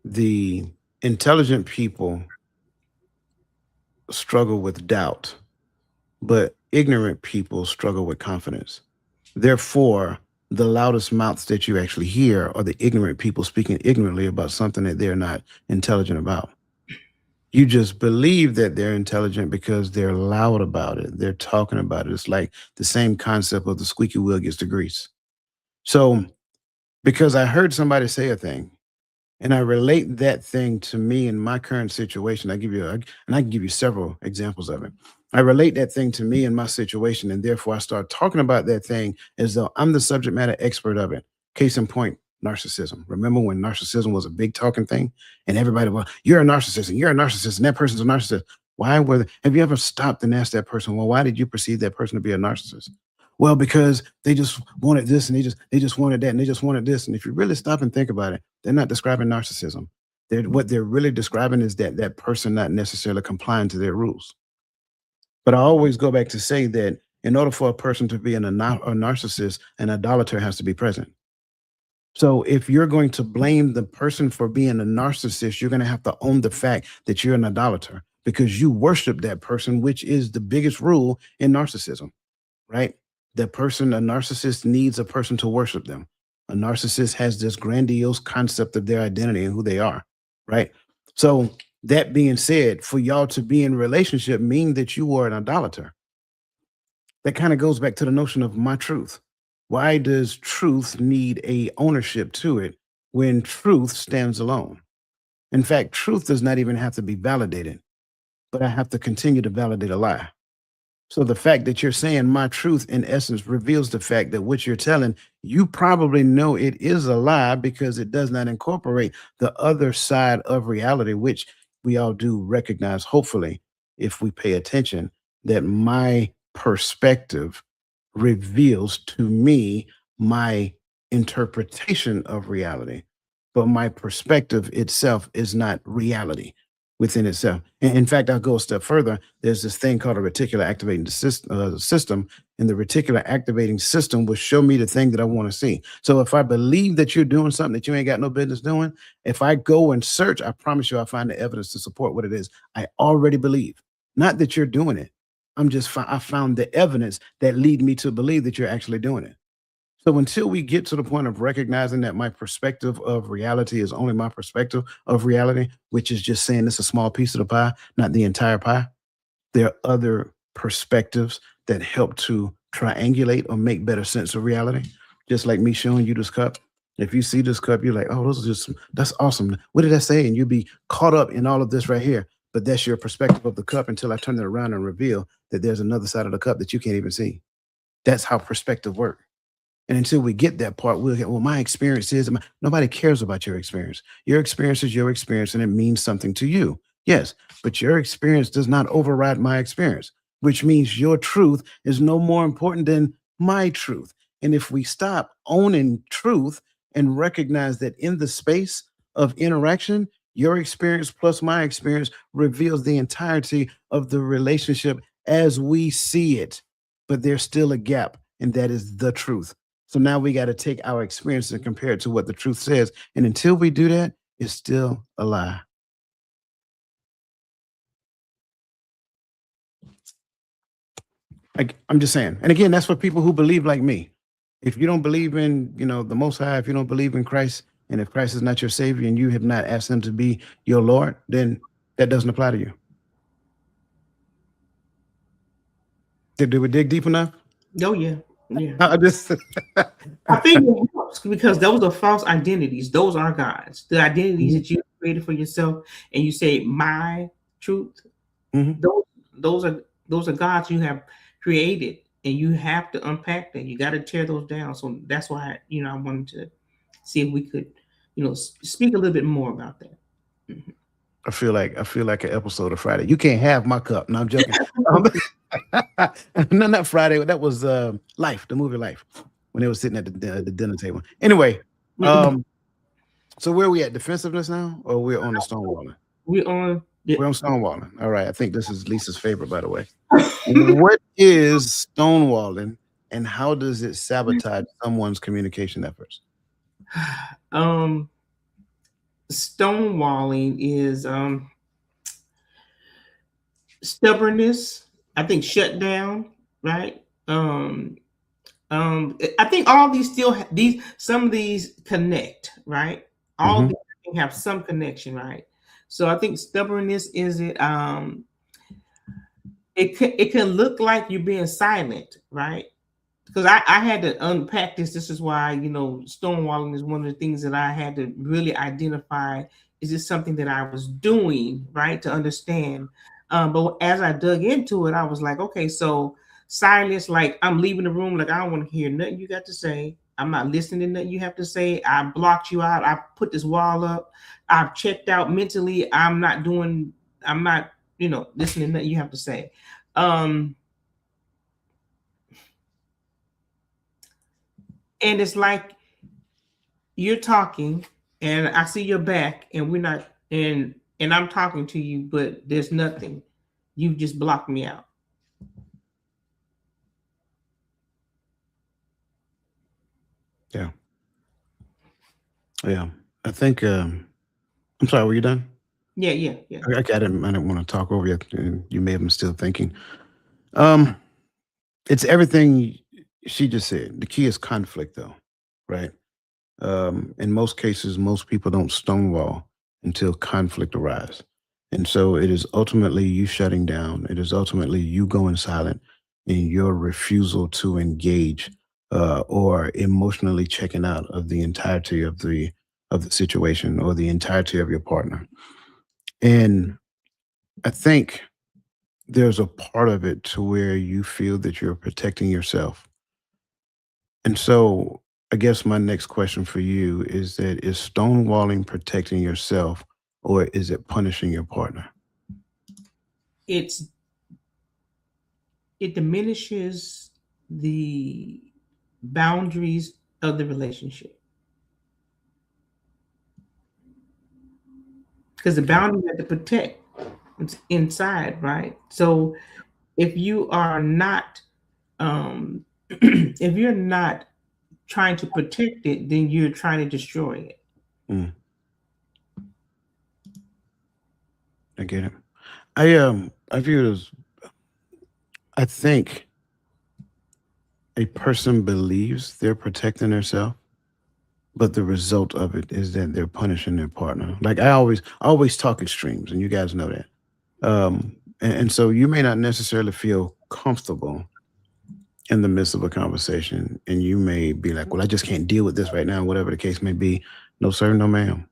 the intelligent people struggle with doubt, but ignorant people struggle with confidence. Therefore, the loudest mouths that you actually hear are the ignorant people speaking ignorantly about something that they're not intelligent about. You just believe that they're intelligent because they're loud about it. They're talking about it. It's like the same concept of the squeaky wheel gets the grease. So because I heard somebody say a thing and I relate that thing to me in my current situation, I can give you several examples of it. I relate that thing to me in my situation, and therefore I start talking about that thing as though I'm the subject matter expert of it. Case in point, narcissism. Remember when narcissism was a big talking thing, and everybody, well, you're a narcissist, and that person's a narcissist. Have you ever stopped and asked that person, well, why did you perceive that person to be a narcissist? Well, because they just wanted this, and they just wanted that, and they just wanted this. And if you really stop and think about it, they're not describing narcissism. What they're really describing is that person not necessarily complying to their rules. But I always go back to say that In order for a person to be a narcissist, an idolater has to be present. So if you're going to blame the person for being a narcissist, you're going to have to own the fact that you're an idolater because you worship that person, which is the biggest rule in narcissism, right? A narcissist needs a person to worship them. A narcissist has this grandiose concept of their identity and who they are, right? So that being said, for y'all to be in relationship mean that you are an idolater. That kind of goes back to the notion of my truth. Why does truth need a ownership to it when truth stands alone? In fact, truth does not even have to be validated, but I have to continue to validate a lie. So the fact that you're saying my truth, in essence, reveals the fact that what you're telling, you probably know it is a lie because it does not incorporate the other side of reality, which we all do recognize, hopefully, if we pay attention, that my perspective reveals to me my interpretation of reality. But my perspective itself is not reality within itself. In fact, I'll go a step further. There's this thing called a reticular activating system, and the reticular activating system will show me the thing that I want to see. So if I believe that you're doing something that you ain't got no business doing, if I go and search, I promise you I'll find the evidence to support what it is I already believe. Not that you're doing it. I found the evidence that lead me to believe that you're actually doing it. So until we get to the point of recognizing that my perspective of reality is only my perspective of reality, which is just saying it's a small piece of the pie, not the entire pie, there are other perspectives that help to triangulate or make better sense of reality. Just like me showing you this cup. If you see this cup, you're like, oh, that's awesome. What did I say? And you'll be caught up in all of this right here. But that's your perspective of the cup until I turn it around and reveal that there's another side of the cup that you can't even see. That's how perspective works. And until we get that part, we'll get, well, my experience is, nobody cares about your experience. Your experience is your experience and it means something to you. Yes, but your experience does not override my experience, which means your truth is no more important than my truth. And if we stop owning truth and recognize that in the space of interaction, your experience plus my experience reveals the entirety of the relationship as we see it. But there's still a gap, and that is the truth. So now we got to take our experience and compare it to what the truth says. And until we do that, it's still a lie. I'm just saying. And again, that's for people who believe like me. If you don't believe in, the Most High, if you don't believe in Christ, and if Christ is not your Savior and you have not asked him to be your Lord, then that doesn't apply to you. Did we dig deep enough? Oh, yeah. Yeah. I think it helps because those are false identities. Those are gods. The identities that you created for yourself, and you say my truth. Mm-hmm. Those are gods you have created, and you have to unpack them. You got to tear those down. So that's why I wanted to see if we could speak a little bit more about that. Mm-hmm. I feel like an episode of Friday. You can't have my cup. No, I'm joking. No, not Friday. That was Life, the movie Life, when they were sitting at the dinner table. Anyway, so where are we at? Defensiveness now, or we're on the stonewalling? We're on stonewalling. All right. I think this is Lisa's favorite, by the way. What is stonewalling, and how does it sabotage someone's communication efforts? Stonewalling is stubbornness. I think shutdown, right? I think all these some of these connect, right? All these have some connection, right? So I think stubbornness is it. It can look like you're being silent, right? Because I had to unpack this. This is why, stonewalling is one of the things that I had to really identify. Is this something that I was doing, right, to understand? But as I dug into it, I was like, okay, so silence, like I'm leaving the room, like I don't want to hear nothing you got to say. I'm not listening to nothing you have to say. I blocked you out. I put this wall up. I've checked out mentally. I'm not listening to nothing you have to say. And it's like you're talking and I see your back and we're not, and I'm talking to you, but there's nothing. You just blocked me out. Yeah. Yeah. I think, I'm sorry, were you done? Yeah. I didn't want to talk over you, and you may have been still thinking. Um, it's everything she just said. The key is conflict, though, right? In most cases, most people don't stonewall until conflict arises. And so it is ultimately you shutting down. It is ultimately you going silent in your refusal to engage or emotionally checking out of the entirety of the situation or the entirety of your partner. And I think there's a part of it to where you feel that you're protecting yourself. And so I guess my next question for you is that is stonewalling protecting yourself or is it punishing your partner? It's it diminishes the boundaries of the relationship because the Okay. boundary you have to protect it's inside, right? So if you are not if you're not trying to protect it, then you're trying to destroy it. Mm, I get it. I view it as I think a person believes they're protecting themselves, but the result of it is that they're punishing their partner. Like I always talk extremes, and you guys know that. And so you may not necessarily feel comfortable in the midst of a conversation, and you may be like, "Well, I just can't deal with this right now," whatever the case may be. No, sir, no, ma'am.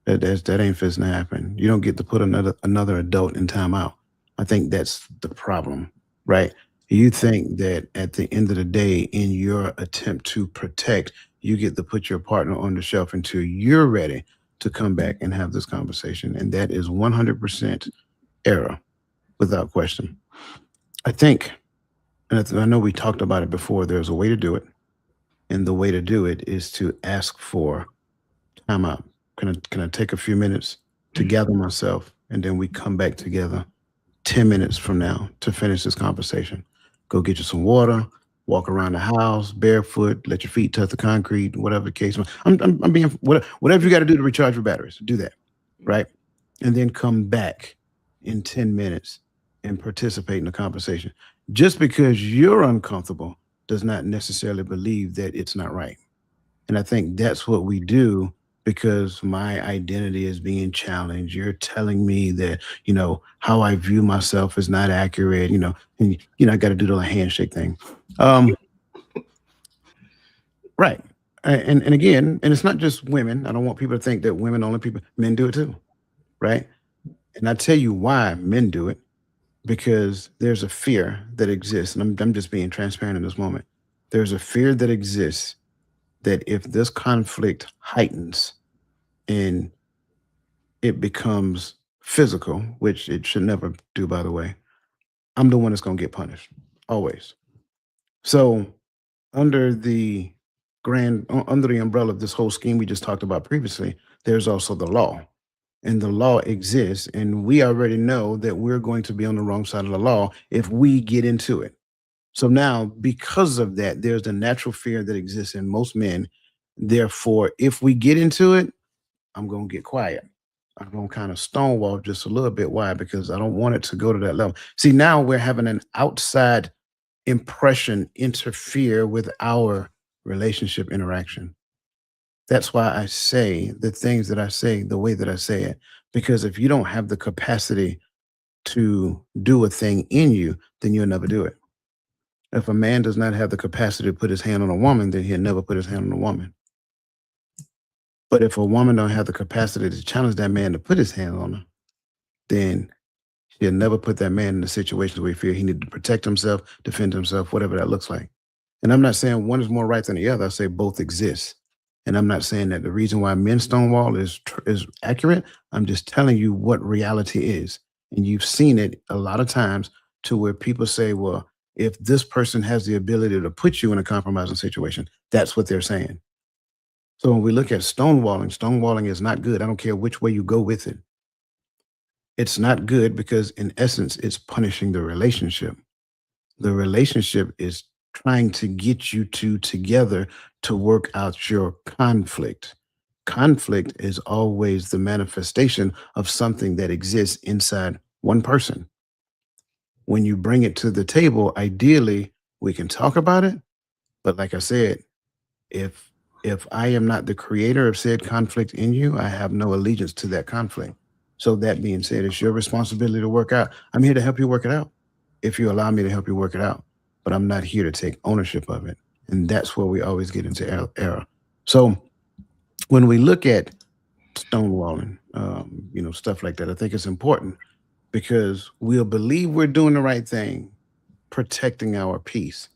That ain't fixing to happen. You don't get to put another adult in timeout. I think that's the problem, right? You think that at the end of the day, in your attempt to protect, you get to put your partner on the shelf until you're ready to come back and have this conversation, and that is 100% error, without question. I think, and I know we talked about it before. There's a way to do it, and the way to do it is to ask for time out. Can I take a few minutes to gather myself, and then we come back together 10 minutes from now to finish this conversation. Go get you some water, walk around the house barefoot, let your feet touch the concrete, whatever the case. I'm being whatever you got to do to recharge your batteries. Do that, right? And then come back in 10 minutes and participate in the conversation. Just because you're uncomfortable does not necessarily believe that it's not right. And I think that's what we do because my identity is being challenged. You're telling me that, how I view myself is not accurate, and I got to do the handshake thing. Um, right. And again, and it's not just women. I don't want people to think that women only people, men do it too. Right. And I tell you why men do it because there's a fear that exists. And I'm just being transparent in this moment. There's a fear that exists that if this conflict heightens and it becomes physical, which it should never do, by the way, I'm the one that's going to get punished always. So, under the under the umbrella of this whole scheme we just talked about previously, there's also the law. And the law exists, and we already know that we're going to be on the wrong side of the law if we get into it. So now, because of that, there's a natural fear that exists in most men. Therefore, if we get into it, I'm going to get quiet. I'm going to kind of stonewall just a little bit. Why? Because I don't want it to go to that level. See, now we're having an outside impression interfere with our relationship interaction. That's why I say the things that I say the way that I say it. Because if you don't have the capacity to do a thing in you, then you'll never do it. If a man does not have the capacity to put his hand on a woman, then he'll never put his hand on a woman. But if a woman don't have the capacity to challenge that man to put his hand on her, then she'll never put that man in a situation where he feel he need to protect himself, defend himself, whatever that looks like. And I'm not saying one is more right than the other. I say both exist. And I'm not saying that the reason why men stonewall is accurate. I'm just telling you what reality is. And you've seen it a lot of times to where people say, well, if this person has the ability to put you in a compromising situation, that's what they're saying. So when we look at stonewalling, stonewalling is not good. I don't care which way you go with it. It's not good because in essence, it's punishing the relationship. The relationship is trying to get you two together to work out your conflict. Conflict is always the manifestation of something that exists inside one person. When you bring it to the table, ideally, we can talk about it. But like I said, if I am not the creator of said conflict in you, I have no allegiance to that conflict. So that being said, it's your responsibility to work out. I'm here to help you work it out if you allow me to help you work it out. But I'm not here to take ownership of it. And that's where we always get into error. So when we look at stonewalling, stuff like that, I think it's important because we'll believe we're doing the right thing, protecting our peace.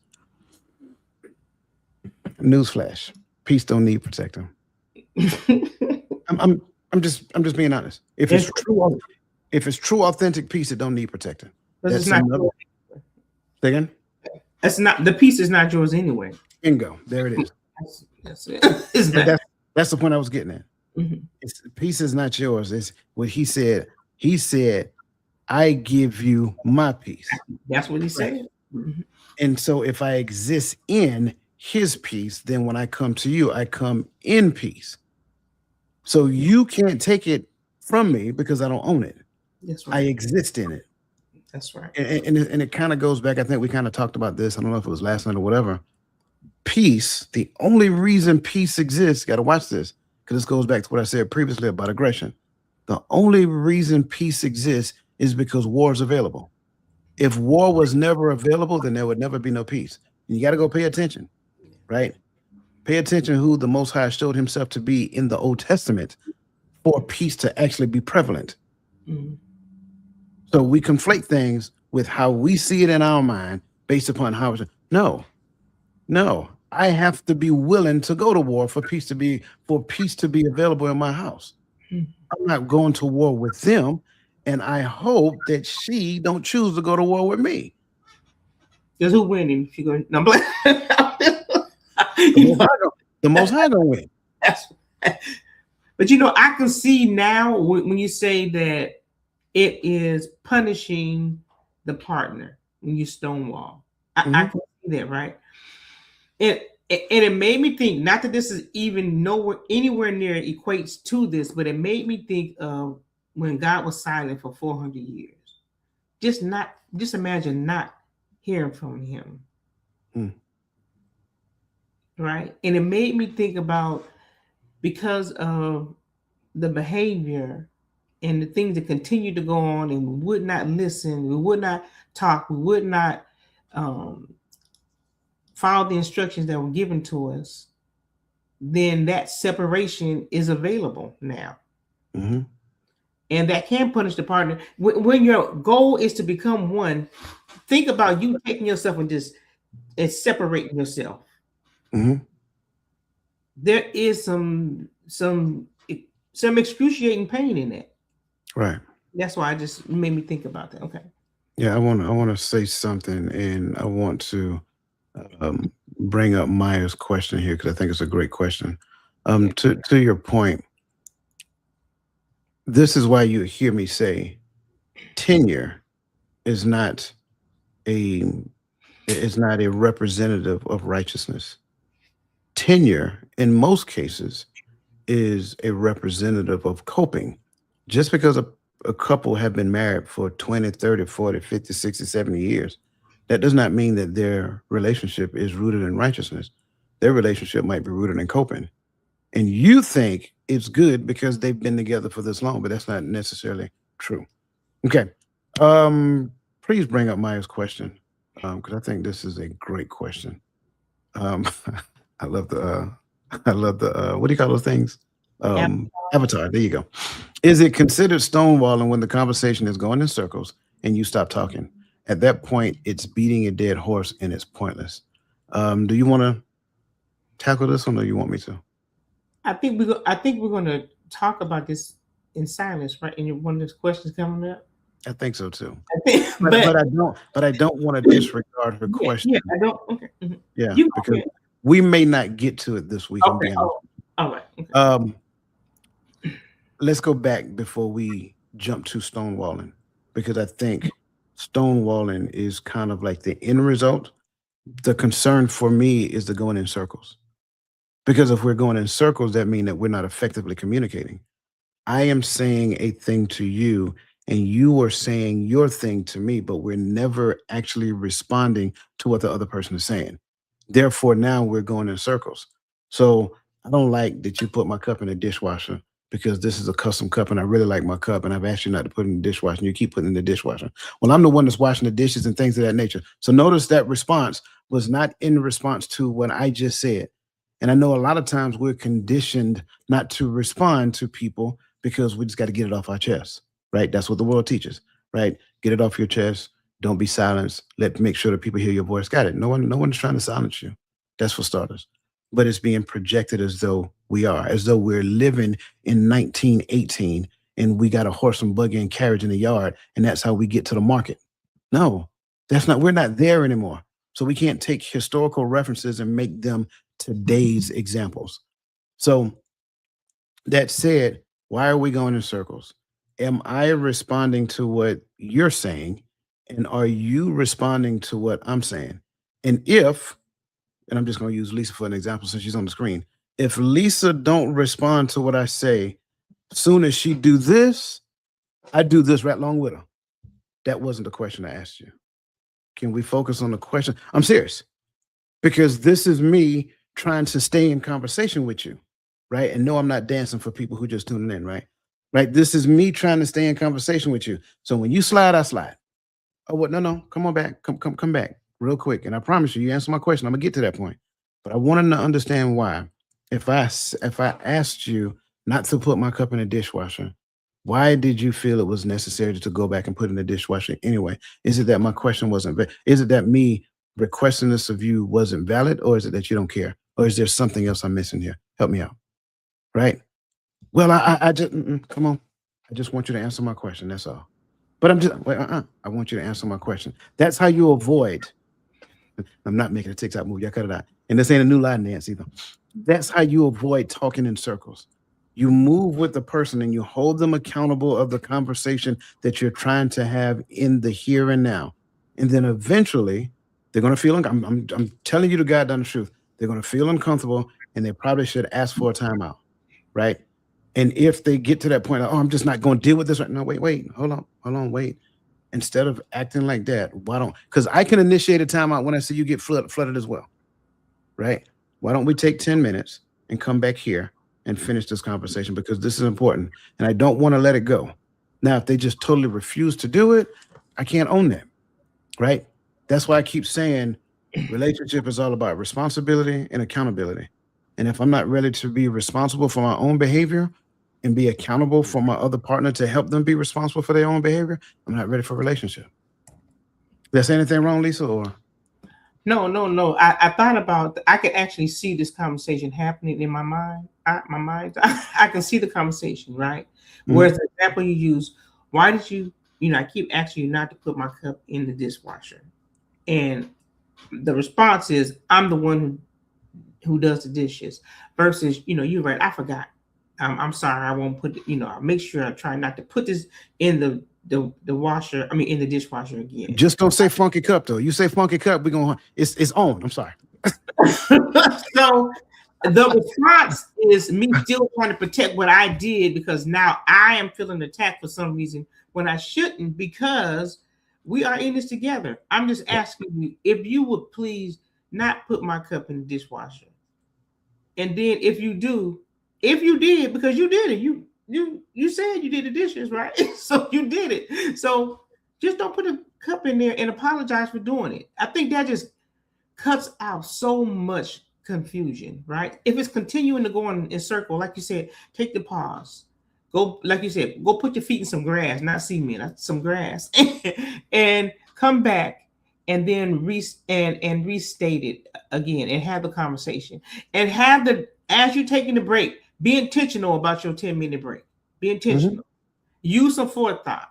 Newsflash: peace don't need protecting. I'm just being honest. If it's true, authentic peace, it don't need protecting. That's not another thing. That's not, the peace is not yours anyway. Bingo. There it is. That's it. That's the point I was getting at. Mm-hmm. Peace is not yours. It's what he said. He said, I give you my peace. That's what he said. Mm-hmm. And so if I exist in his peace, then when I come to you, I come in peace. So you can't take it from me because I don't own it. That's right. I exist in it. That's right. And it kind of goes back. I think we kind of talked about this. I don't know if it was last night or whatever. Peace, the only reason peace exists, got to watch this, because this goes back to what I said previously about aggression. The only reason peace exists is because war is available. If war was never available, then there would never be no peace. And you got to go pay attention, right? Pay attention who the Most High showed himself to be in the Old Testament for peace to actually be prevalent. Mm-hmm. So we conflate things with how we see it in our mind based upon how it's, no, I have to be willing to go to war for peace to be available in my house. Mm-hmm. I'm not going to war with them, and I hope that she don't choose to go to war with me. Because who winning? If you go, no, the Most High gonna win. But I can see now when you say that it is punishing the partner when you stonewall. I can see that, right? And it made me think, not that this is even anywhere near equates to this, but it made me think of when God was silent for 400 years. Just imagine not hearing from him. Right? And it made me think about, because of the behavior and the things that continue to go on, and we would not listen, we would not talk, we would not follow the instructions that were given to us, then that separation is available now. Mm-hmm. And that can punish the partner. When your goal is to become one, think about you taking yourself and separating yourself. Mm-hmm. There is some excruciating pain in it. Right. That's why it just made me think about that. Okay. Yeah, I want to say something, and I want to bring up Maya's question here because I think it's a great question. To your point, this is why you hear me say tenure is not a representative of righteousness. Tenure, in most cases, is a representative of coping. Just because a couple have been married for 20, 30, 40, 50, 60, 70 years, that does not mean that their relationship is rooted in righteousness. Their relationship might be rooted in coping. And you think it's good because they've been together for this long, but that's not necessarily true. Okay. Please bring up Maya's question, because I think this is a great question. I love the what do you call those things? Avatar. There you go. Is it considered stonewalling when the conversation is going in circles and you stop talking? At that point, it's beating a dead horse and it's pointless. Do you want to tackle this one, or you want me to? I think we're going to talk about this in silence, right? And one of those questions coming up. I think so too. But I don't want to disregard her question. Yeah, I don't. Okay. Mm-hmm. Yeah, because we may not get to it this week. Okay. All right. Okay. Let's go back before we jump to stonewalling, because I think stonewalling is kind of like the end result, The concern for me is the going in circles. Because if we're going in circles, that means that we're not effectively communicating. I am saying a thing to you, and you are saying your thing to me, but we're never actually responding to what the other person is saying. Therefore, now we're going in circles. So I don't like that you put my cup in the dishwasher because this is a custom cup and I really like my cup and I've asked you not to put it in the dishwasher and you keep putting it in the dishwasher. Well, I'm the one that's washing the dishes and things of that nature. So notice that response was not in response to what I just said. And I know a lot of times we're conditioned not to respond to people because we just got to get it off our chest, right? That's what the world teaches, right? Get it off your chest. Don't be silenced. Make sure that people hear your voice. Got it. No one is trying to silence you. That's for starters. But it's being projected as though we are, as though we're living in 1918 and we got a horse and buggy and carriage in the yard, and that's how we get to the market. No, that's not. We're not there anymore. So we can't take historical references and make them today's examples. So that said, why are we going in circles? Am I responding to what you're saying? And are you responding to what I'm saying? And I'm just going to use Lisa for an example since she's on the screen. If Lisa don't respond to what I say, soon as she do this, I do this right along with her. That wasn't the question I asked you. Can we focus on the question? I'm serious. Because this is me trying to stay in conversation with you, right? And no, I'm not dancing for people who just tuning in, right? Right. This is me trying to stay in conversation with you. So when you slide, I slide. Oh, what? No. Come on back. Come back real quick. And I promise you answer my question. I'm gonna get to that point. But I wanted to understand why. If I asked you not to put my cup in the dishwasher, why did you feel it was necessary to go back and put it in the dishwasher anyway? Is it that my question wasn't? Is it that me requesting this of you wasn't valid, or is it that you don't care, or is there something else I'm missing here? Help me out. Right? Well, I just come on. I just want you to answer my question. That's all. But I'm just wait. I want you to answer my question. That's how you avoid. I'm not making a TikTok movie. I cut it out. And this ain't a new line dance either. That's how you avoid talking in circles. You move with the person and you hold them accountable of the conversation that you're trying to have in the here and now. And then eventually they're going to feel, I'm telling you the goddamn truth. They're going to feel uncomfortable and they probably should ask for a timeout. Right. And if they get to that point, oh, I'm just not going to deal with this right now. Wait, hold on, wait. Instead of acting like that, why don't, because I can initiate a timeout when I see you get flooded as well. Right. Why don't we take 10 minutes and come back here and finish this conversation, because this is important and I don't want to let it go. Now, if they just totally refuse to do it, I can't own that. Right. That's why I keep saying relationship is all about responsibility and accountability. And if I'm not ready to be responsible for my own behavior and be accountable for my other partner to help them be responsible for their own behavior, I'm not ready for a relationship. Did I say anything wrong, Lisa? Or No. I thought about. I could actually see this conversation happening in my mind. I can see the conversation, right? Mhm. Whereas the example you use, why did you? I keep asking you not to put my cup in the dishwasher, and the response is, I'm the one who does the dishes. Versus, you're right. I forgot. I'm sorry. I won't put. I'll make sure I try not to put this in the washer. I mean, in the dishwasher again. Just don't say funky cup though. You say funky cup, we're gonna it's on. I'm sorry. So the response is me still trying to protect what I did, because now I am feeling attacked for some reason when I shouldn't, because we are in this together. I'm just asking you if you would please not put my cup in the dishwasher. And then if you did, because you did it, you said you did the dishes, right? So you did it. So just don't put a cup in there and apologize for doing it. I think that just cuts out so much confusion, right? If it's continuing to go in circle, like you said, take the pause. Go, like you said, go put your feet in some grass, not cement, some grass, and come back and then restate it again and have the conversation. And as you're taking the break, be intentional about your 10-minute break. Be intentional. Mm-hmm. Use some forethought.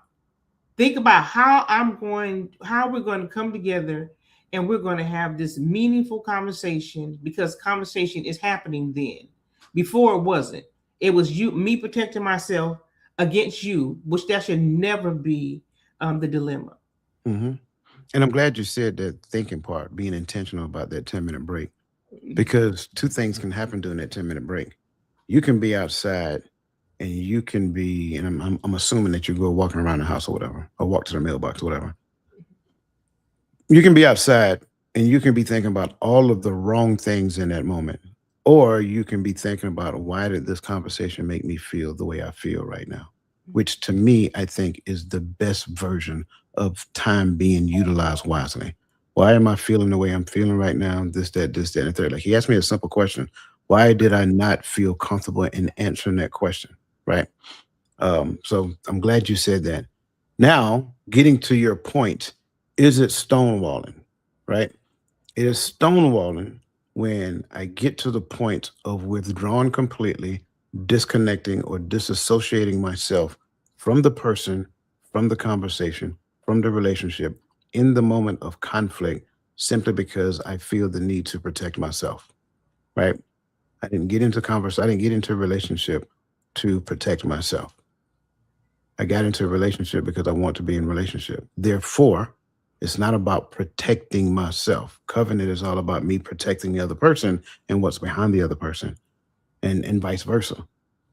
Think about how we're going to come together and we're going to have this meaningful conversation, because conversation is happening then. Before it wasn't. It was me protecting myself against you, which that should never be the dilemma. Mm-hmm. And I'm glad you said that thinking part, being intentional about that 10-minute break, because two things can happen during that 10-minute break. You can be outside and you can be, and I'm assuming that you go walking around the house or whatever, or walk to the mailbox or whatever. You can be outside and you can be thinking about all of the wrong things in that moment. Or you can be thinking about why did this conversation make me feel the way I feel right now? Which to me, I think is the best version of time being utilized wisely. Why am I feeling the way I'm feeling right now? This, that, and the third. Like he asked me a simple question. Why did I not feel comfortable in answering that question? Right. So I'm glad you said that. Now, getting to your point, is it stonewalling? Right? It is stonewalling when I get to the point of withdrawing completely, disconnecting or disassociating myself from the person, from the conversation, from the relationship in the moment of conflict, simply because I feel the need to protect myself. Right? I didn't get into a relationship to protect myself. I got into a relationship because I want to be in a relationship. Therefore, it's not about protecting myself. Covenant is all about me protecting the other person and what's behind the other person, and vice versa.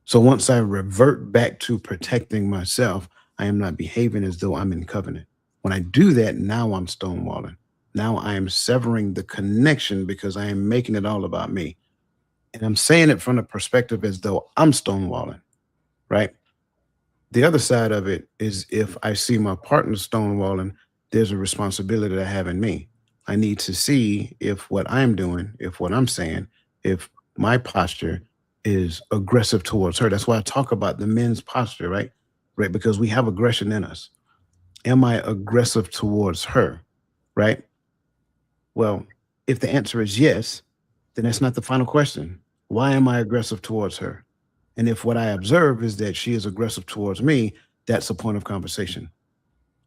So once I revert back to protecting myself, I am not behaving as though I'm in covenant. When I do that, now I'm stonewalling. Now I am severing the connection because I am making it all about me. And I'm saying it from the perspective as though I'm stonewalling, right? The other side of it is if I see my partner stonewalling, there's a responsibility that I have in me. I need to see if what I'm doing, if what I'm saying, if my posture is aggressive towards her. That's why I talk about the men's posture, right? Right. Because we have aggression in us. Am I aggressive towards her? Right. Well, if the answer is yes, then that's not the final question. Why am I aggressive towards her? And if what I observe is that she is aggressive towards me, that's a point of conversation.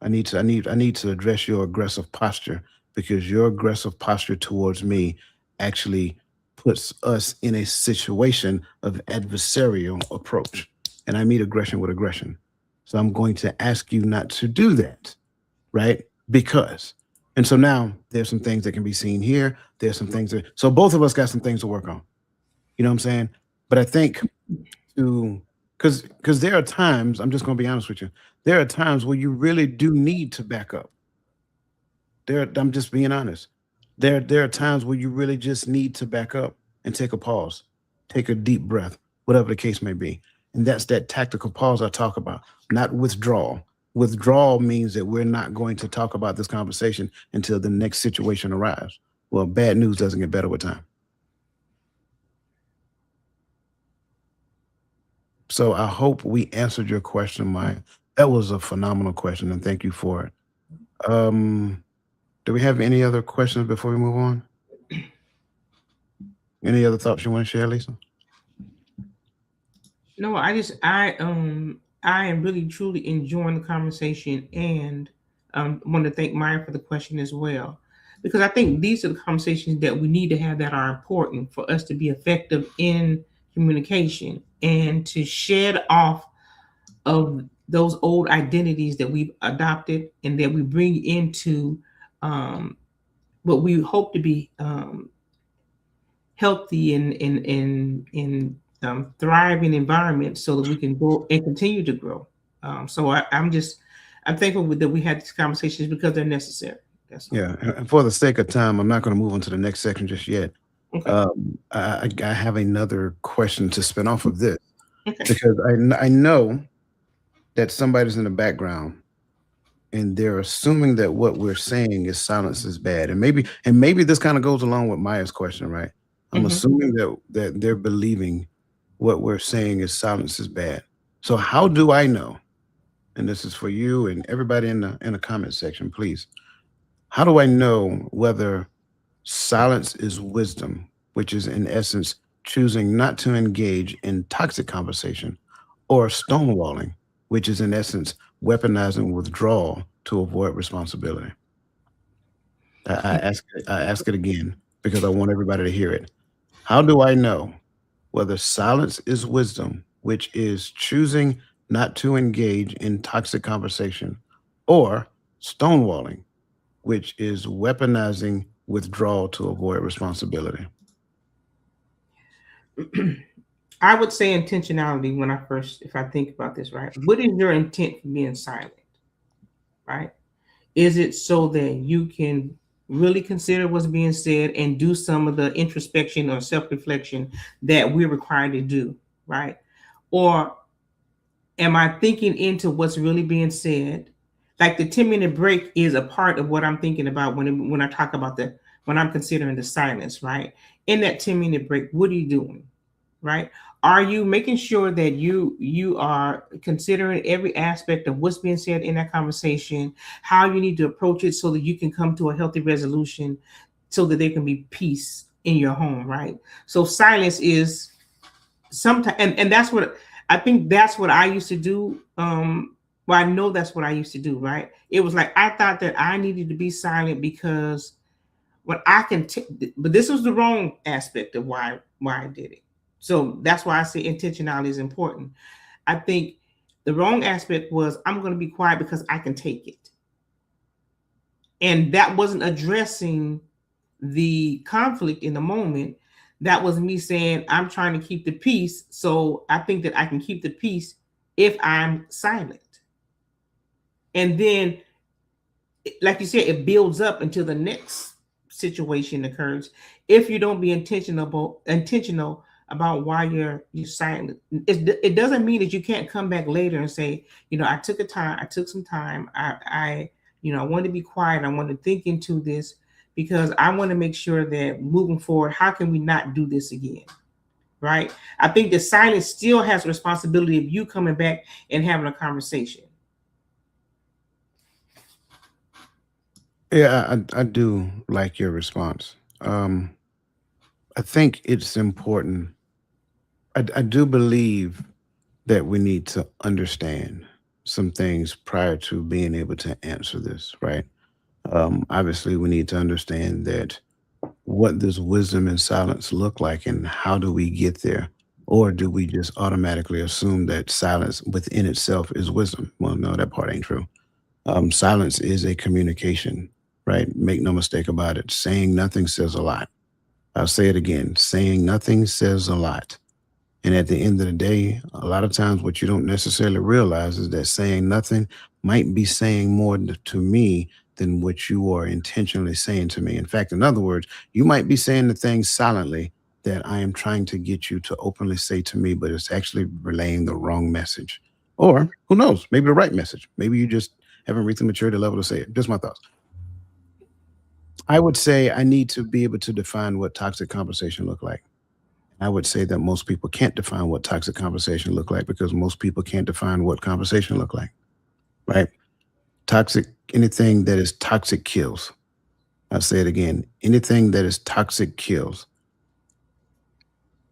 I need to address your aggressive posture, because your aggressive posture towards me actually puts us in a situation of adversarial approach. And I meet aggression with aggression. So I'm going to ask you not to do that, right? Because. And so now there's some things that can be seen here. There's some things that, so both of us got some things to work on. You know what I'm saying? But I think to, because there are times, I'm just going to be honest with you, there are times where you really do need to back up. I'm just being honest. There are times where you really just need to back up and take a pause, take a deep breath, whatever the case may be. And that's that tactical pause I talk about, not withdrawal. Withdrawal means that we're not going to talk about this conversation until the next situation arrives. Well, bad news doesn't get better with time. So I hope we answered your question, Mike. That was a phenomenal question, and thank you for it. Um, do we have any other questions before we move on? Any other thoughts you want to share, Lisa? No, I am really truly enjoying the conversation, and want to thank Maya for the question as well, because I think these are the conversations that we need to have that are important for us to be effective in communication and to shed off of those old identities that we've adopted and that we bring into um, what we hope to be healthy and thriving environment so that we can grow and continue to grow. I'm thankful that we had these conversations because they're necessary. That's all. Yeah, and for the sake of time, I'm not going to move on to the next section just yet. Okay. I have another question to spin off of this, Okay. because I know that somebody's in the background and they're assuming that what we're saying is silence is bad, and maybe this kind of goes along with Maya's question, right? I'm assuming that they're believing what we're saying is silence is bad. So how do I know? And this is for you and everybody in the comment section, please. How do I know whether silence is wisdom, which is in essence choosing not to engage in toxic conversation, or stonewalling, which is in essence weaponizing withdrawal to avoid responsibility? I ask it again because I want everybody to hear it. How do I know whether silence is wisdom, which is choosing not to engage in toxic conversation, or stonewalling, which is weaponizing withdrawal to avoid responsibility. I would say intentionality when if I think about this, right? What is your intent for being silent, right? Is it so that you can really consider what's being said and do some of the introspection or self-reflection that we're required to do, right? Or am I thinking into what's really being said? Like the 10-minute break is a part of what I'm thinking about when I talk about when I'm considering the silence, right? In that 10-minute break, what are you doing, right? Are you making sure that you are considering every aspect of what's being said in that conversation, how you need to approach it so that you can come to a healthy resolution so that there can be peace in your home, right? So silence is sometimes, and that's what I think that's what I used to do. Well, I know that's what I used to do, right? It was like I thought that I needed to be silent because when I can, but this was the wrong aspect of why I did it. So that's why I say intentionality is important. I think the wrong aspect was I'm going to be quiet because I can take it. And that wasn't addressing the conflict in the moment. That was me saying, I'm trying to keep the peace. So I think that I can keep the peace if I'm silent. And then, like you said, it builds up until the next situation occurs. If you don't be intentional about why you're silent, it doesn't mean that you can't come back later and say, I took some time. I wanted to be quiet. I wanted to think into this because I want to make sure that moving forward, how can we not do this again? Right? I think the silence still has responsibility of you coming back and having a conversation. Yeah, I do like your response. I think it's important. I do believe that we need to understand some things prior to being able to answer this, right? Obviously, we need to understand that what does wisdom and silence look like and how do we get there? Or do we just automatically assume that silence within itself is wisdom? Well, no, that part ain't true. Silence is a communication, right? Make no mistake about it. Saying nothing says a lot. I'll say it again. Saying nothing says a lot. And at the end of the day, a lot of times what you don't necessarily realize is that saying nothing might be saying more to me than what you are intentionally saying to me. In fact, in other words, you might be saying the things silently that I am trying to get you to openly say to me, but it's actually relaying the wrong message. Or who knows, maybe the right message. Maybe you just haven't reached the maturity level to say it. Just my thoughts. I would say I need to be able to define what toxic conversation look like. I would say that most people can't define what toxic conversation look like because most people can't define what conversation look like, right? Anything that is toxic kills. I'll say it again. Anything that is toxic kills.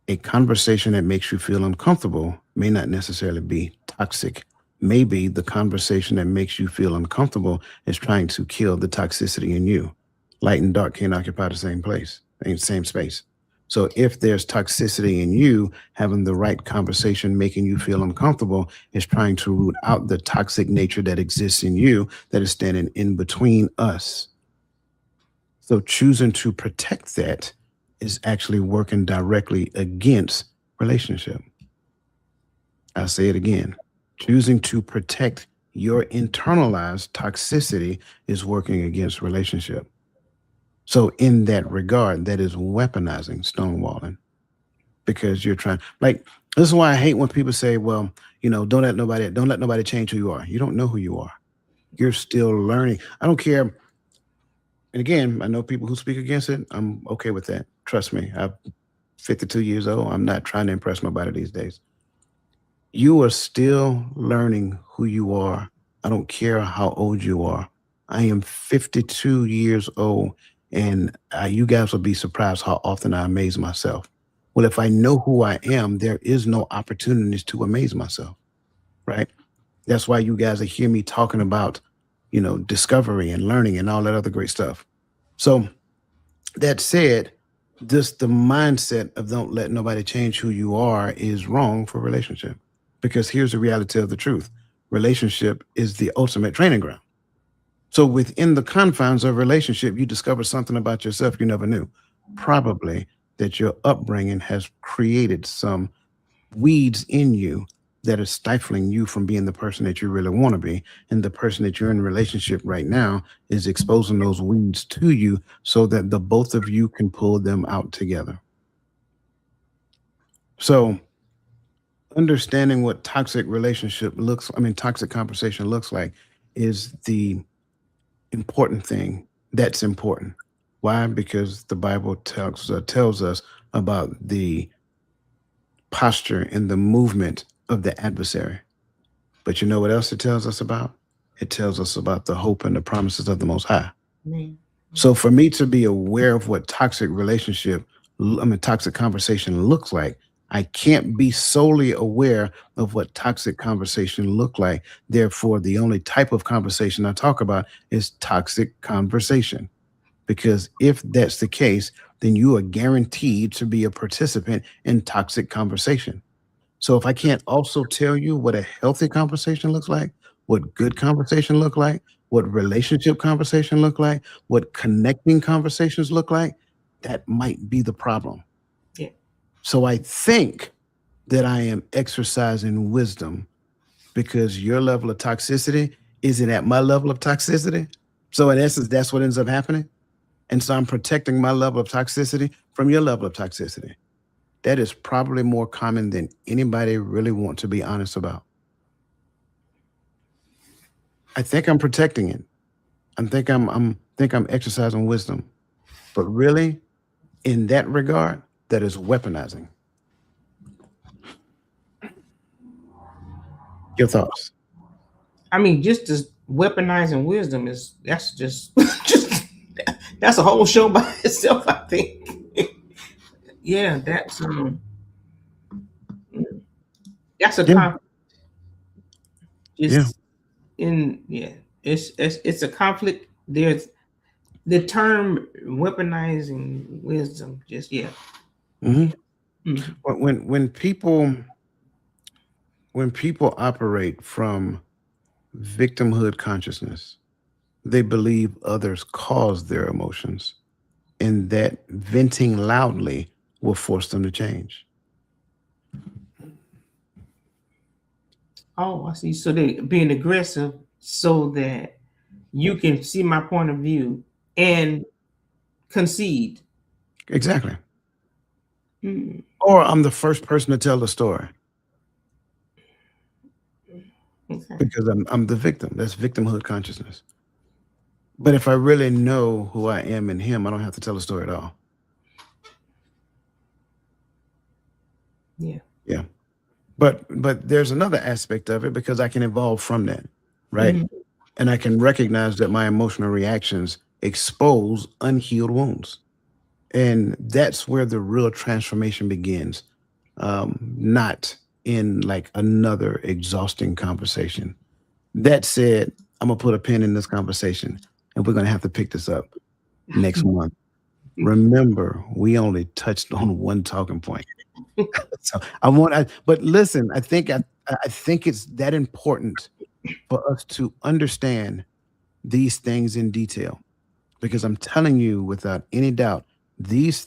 A conversation that makes you feel uncomfortable may not necessarily be toxic. Maybe the conversation that makes you feel uncomfortable is trying to kill the toxicity in you. Light and dark can't occupy the same place, same space. So if there's toxicity in you, having the right conversation making you feel uncomfortable is trying to root out the toxic nature that exists in you that is standing in between us. So choosing to protect that is actually working directly against relationship. I'll say it again. Choosing to protect your internalized toxicity is working against relationship. So in that regard, that is weaponizing stonewalling because you're trying, like, this is why I hate when people say, well, don't let nobody change who you are. You don't know who you are. You're still learning. I don't care. And again, I know people who speak against it. I'm okay with that. Trust me. I'm 52 years old. I'm not trying to impress nobody these days. You are still learning who you are. I don't care how old you are. I am 52 years old. And you guys will be surprised how often I amaze myself. Well, if I know who I am, there is no opportunities to amaze myself, right? That's why you guys hear me talking about, discovery and learning and all that other great stuff. So that said, just the mindset of don't let nobody change who you are is wrong for relationship. Because here's the reality of the truth. Relationship is the ultimate training ground. So within the confines of a relationship, you discover something about yourself you never knew. Probably that your upbringing has created some weeds in you that are stifling you from being the person that you really want to be. And the person that you're in a relationship right now is exposing those weeds to you so that the both of you can pull them out together. So understanding what toxic toxic conversation looks like is the important thing that's important. Why? Because the Bible tells us about the posture and the movement of the adversary. But you know what else it tells us about? It tells us about the hope and the promises of the Most High. Mm. So for me to be aware of what toxic conversation looks like, I can't be solely aware of what toxic conversation look like. Therefore, the only type of conversation I talk about is toxic conversation. Because if that's the case, then you are guaranteed to be a participant in toxic conversation. So if I can't also tell you what a healthy conversation looks like, what good conversation look like, what relationship conversation look like, what connecting conversations look like, that might be the problem. Yeah. So I think that I am exercising wisdom because your level of toxicity isn't at my level of toxicity. So in essence, that's what ends up happening. And so I'm protecting my level of toxicity from your level of toxicity. That is probably more common than anybody really want to be honest about. I think I'm protecting it. I think I'm exercising wisdom. But really, in that regard, that is weaponizing. Your thoughts? I mean, just as weaponizing wisdom that's just that's a whole show by itself, I think. Yeah, that's a conflict. Just it's a conflict. There's the term weaponizing wisdom. Just Mm-hmm. Mm-hmm. When people operate from victimhood consciousness, they believe others cause their emotions, and that venting loudly will force them to change. Oh, I see. So they being aggressive so that you can see my point of view and concede. Exactly. Mm. Or I'm the first person to tell the story Okay. because I'm the victim. That's victimhood consciousness. But if I really know who I am in him, I don't have to tell the story at all. Yeah. Yeah. But there's another aspect of it because I can evolve from that, right? Mm-hmm. And I can recognize that my emotional reactions expose unhealed wounds. And that's where the real transformation begins. Not in like another exhausting conversation. That said, I'm gonna put a pin in this conversation and we're gonna have to pick this up next month. Remember, we only touched on one talking point. So but listen, I think it's that important for us to understand these things in detail. Because I'm telling you without any doubt, these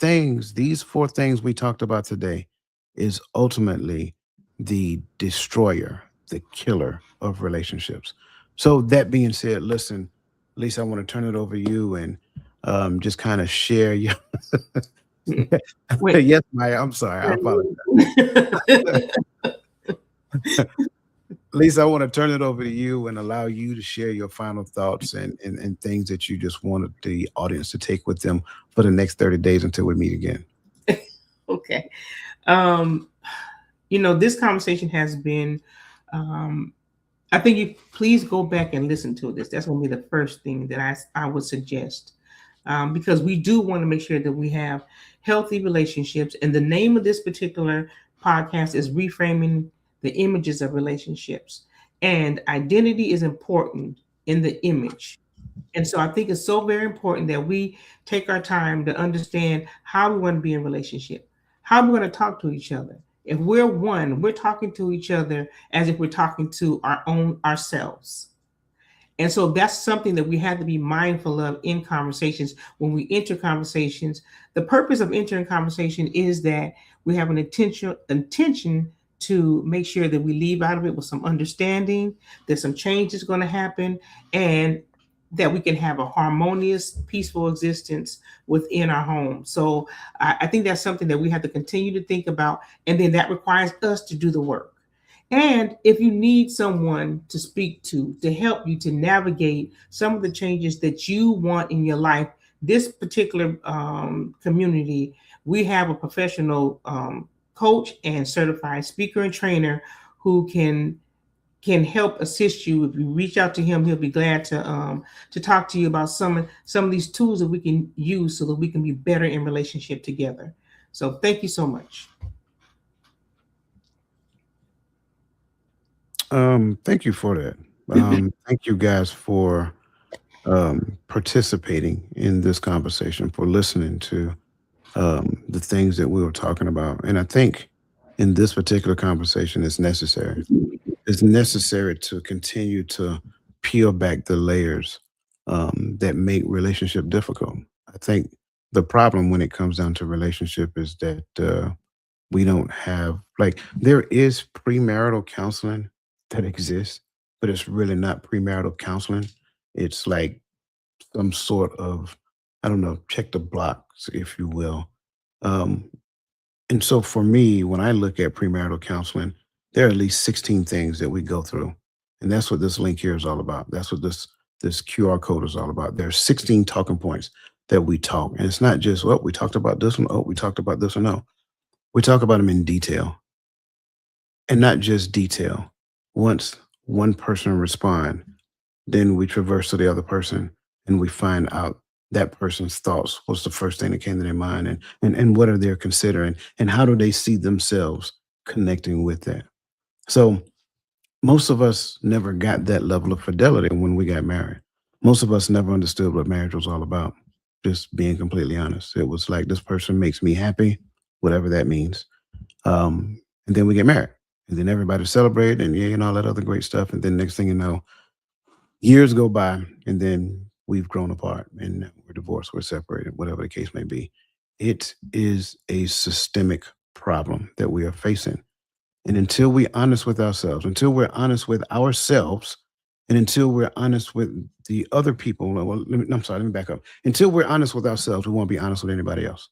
four things we talked about today is ultimately the destroyer, the killer of relationships. So that being said, listen, Lisa, I want to turn it over to you and just kind of share your Wait. Yes, Maya, I'm sorry. I apologize. Lisa, I want to turn it over to you and allow you to share your final thoughts and things that you just wanted the audience to take with them for the next 30 days until we meet again. Okay. This conversation has been, I think you please go back and listen to this. That's going to be the first thing that I would suggest, because we do want to make sure that we have healthy relationships. And the name of this particular podcast is Reframing the Images of Relationships. And identity is important in the image. And so I think it's so very important that we take our time to understand how we want to be in relationship, how we're going to talk to each other. If we're one, we're talking to each other as if we're talking to ourselves. And so that's something that we have to be mindful of in conversations. When we enter conversations, the purpose of entering conversation is that we have an intention to make sure that we leave out of it with some understanding, that some change is going to happen, and that we can have a harmonious, peaceful existence within our home. So I think that's something that we have to continue to think about. And then that requires us to do the work. And if you need someone to speak to help you to navigate some of the changes that you want in your life, this particular community, we have a professional coach and certified speaker and trainer who can help assist you. If you reach out to him, he'll be glad to talk to you about some of these tools that we can use so that we can be better in relationship together. So thank you so much. Thank you for that. Thank you guys for participating in this conversation, for listening to the things that we were talking about. And I think in this particular conversation, it's necessary. It's necessary to continue to peel back the layers that make relationship difficult. I think the problem when it comes down to relationship is that we don't have, like, there is premarital counseling that exists, but it's really not premarital counseling. It's like some sort of, I don't know, check the blocks, if you will. Um, and so for me, when I look at premarital counseling, there are at least 16 things that we go through. And that's what this link here is all about. That's what this QR code is all about. There are 16 talking points that we talk. And it's not just, well, we talked about this one. Oh, we talked about this one. No, we talk about them in detail, and not just detail. Once one person respond, then we traverse to the other person and we find out that person's thoughts. What's the first thing that came to their mind, and what are they considering, and how do they see themselves connecting with that? So most of us never got that level of fidelity when we got married. Most of us never understood what marriage was all about. Just being completely honest. It was like, this person makes me happy, whatever that means. And then we get married. And then everybody celebrate and yeah, and all that other great stuff. And then next thing you know, years go by and then we've grown apart and we're divorced, we're separated, whatever the case may be. It is a systemic problem that we are facing. And until we're honest with ourselves, until we're honest with ourselves, and until we're honest with the other people, well, let me back up. Until we're honest with ourselves, we won't be honest with anybody else.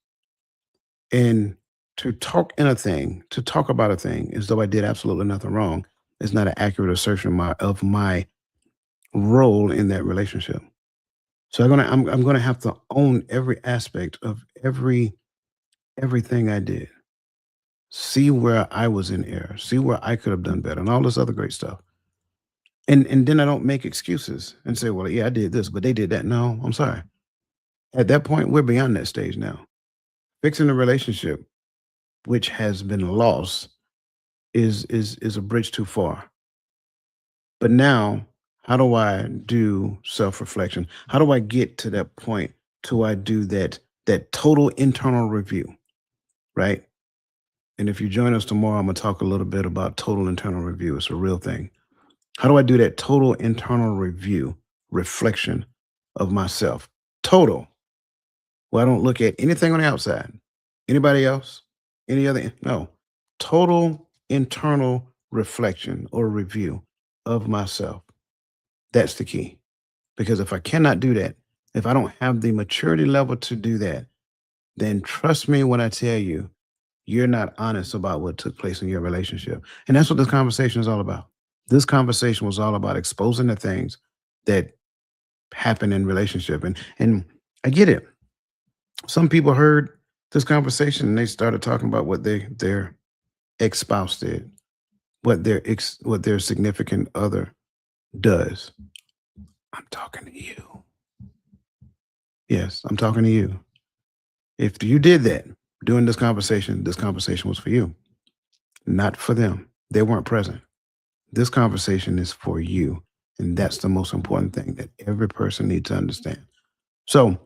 And to talk about a thing as though I did absolutely nothing wrong is not an accurate assertion of my role in that relationship. So I'm gonna have to own every aspect of everything I did. See where I was in error, see where I could have done better, and all this other great stuff. And then I don't make excuses and say, well, yeah, I did this, but they did that. No, I'm sorry. At that point, we're beyond that stage now. Fixing a relationship which has been lost is a bridge too far. But now, how do I do self-reflection? How do I get to that point to I do that total internal review, right? And if you join us tomorrow, I'm gonna talk a little bit about total internal review. It's a real thing. How do I do that total internal review, reflection of myself? Total. Well, I don't look at anything on the outside. Anybody else? Any other? No. Total internal reflection or review of myself. That's the key. Because if I cannot do that, if I don't have the maturity level to do that, then trust me when I tell you, you're not honest about what took place in your relationship. And that's what this conversation is all about. This conversation was all about exposing the things that happen in relationship. And I get it. Some people heard this conversation and they started talking about what their ex-spouse did, what their significant other does. I'm talking to you. Yes, I'm talking to you. If you did that during this conversation was for you, not for them. They weren't present. This conversation is for you. And that's the most important thing that every person needs to understand. So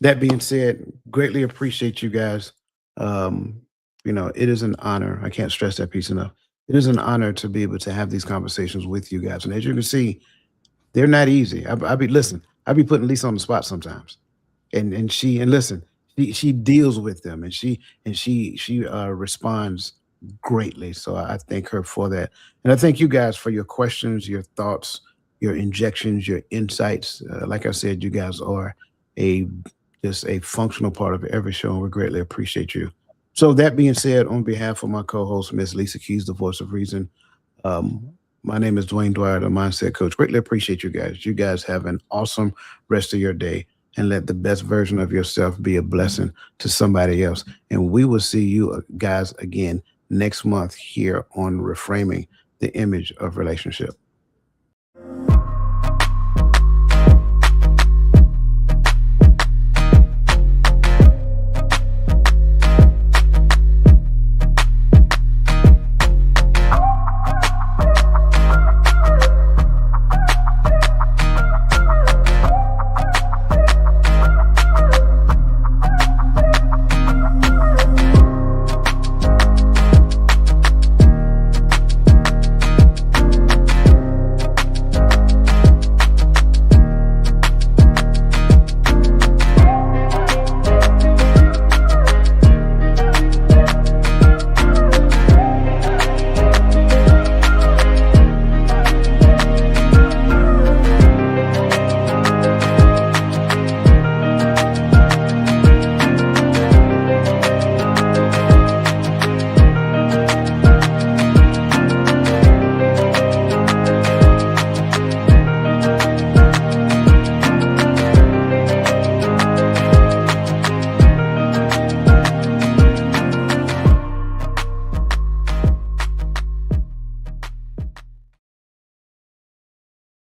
that being said, greatly appreciate you guys. It is an honor. I can't stress that piece enough. It is an honor to be able to have these conversations with you guys. And as you can see, They're not easy. I be putting Lisa on the spot sometimes, and listen, she deals with them, and she responds greatly. So I thank her for that, and I thank you guys for your questions, your thoughts, your injections, your insights. Like I said, you guys are a just a functional part of every show, and we greatly appreciate you. So that being said, on behalf of my co-host, Miss Lisa Keys, the voice of reason, my name is Dwayne Dwyer, the mindset coach. Greatly appreciate you guys. You guys have an awesome rest of your day, and let the best version of yourself be a blessing to somebody else. And we will see you guys again next month here on Reframing the Image of Relationship.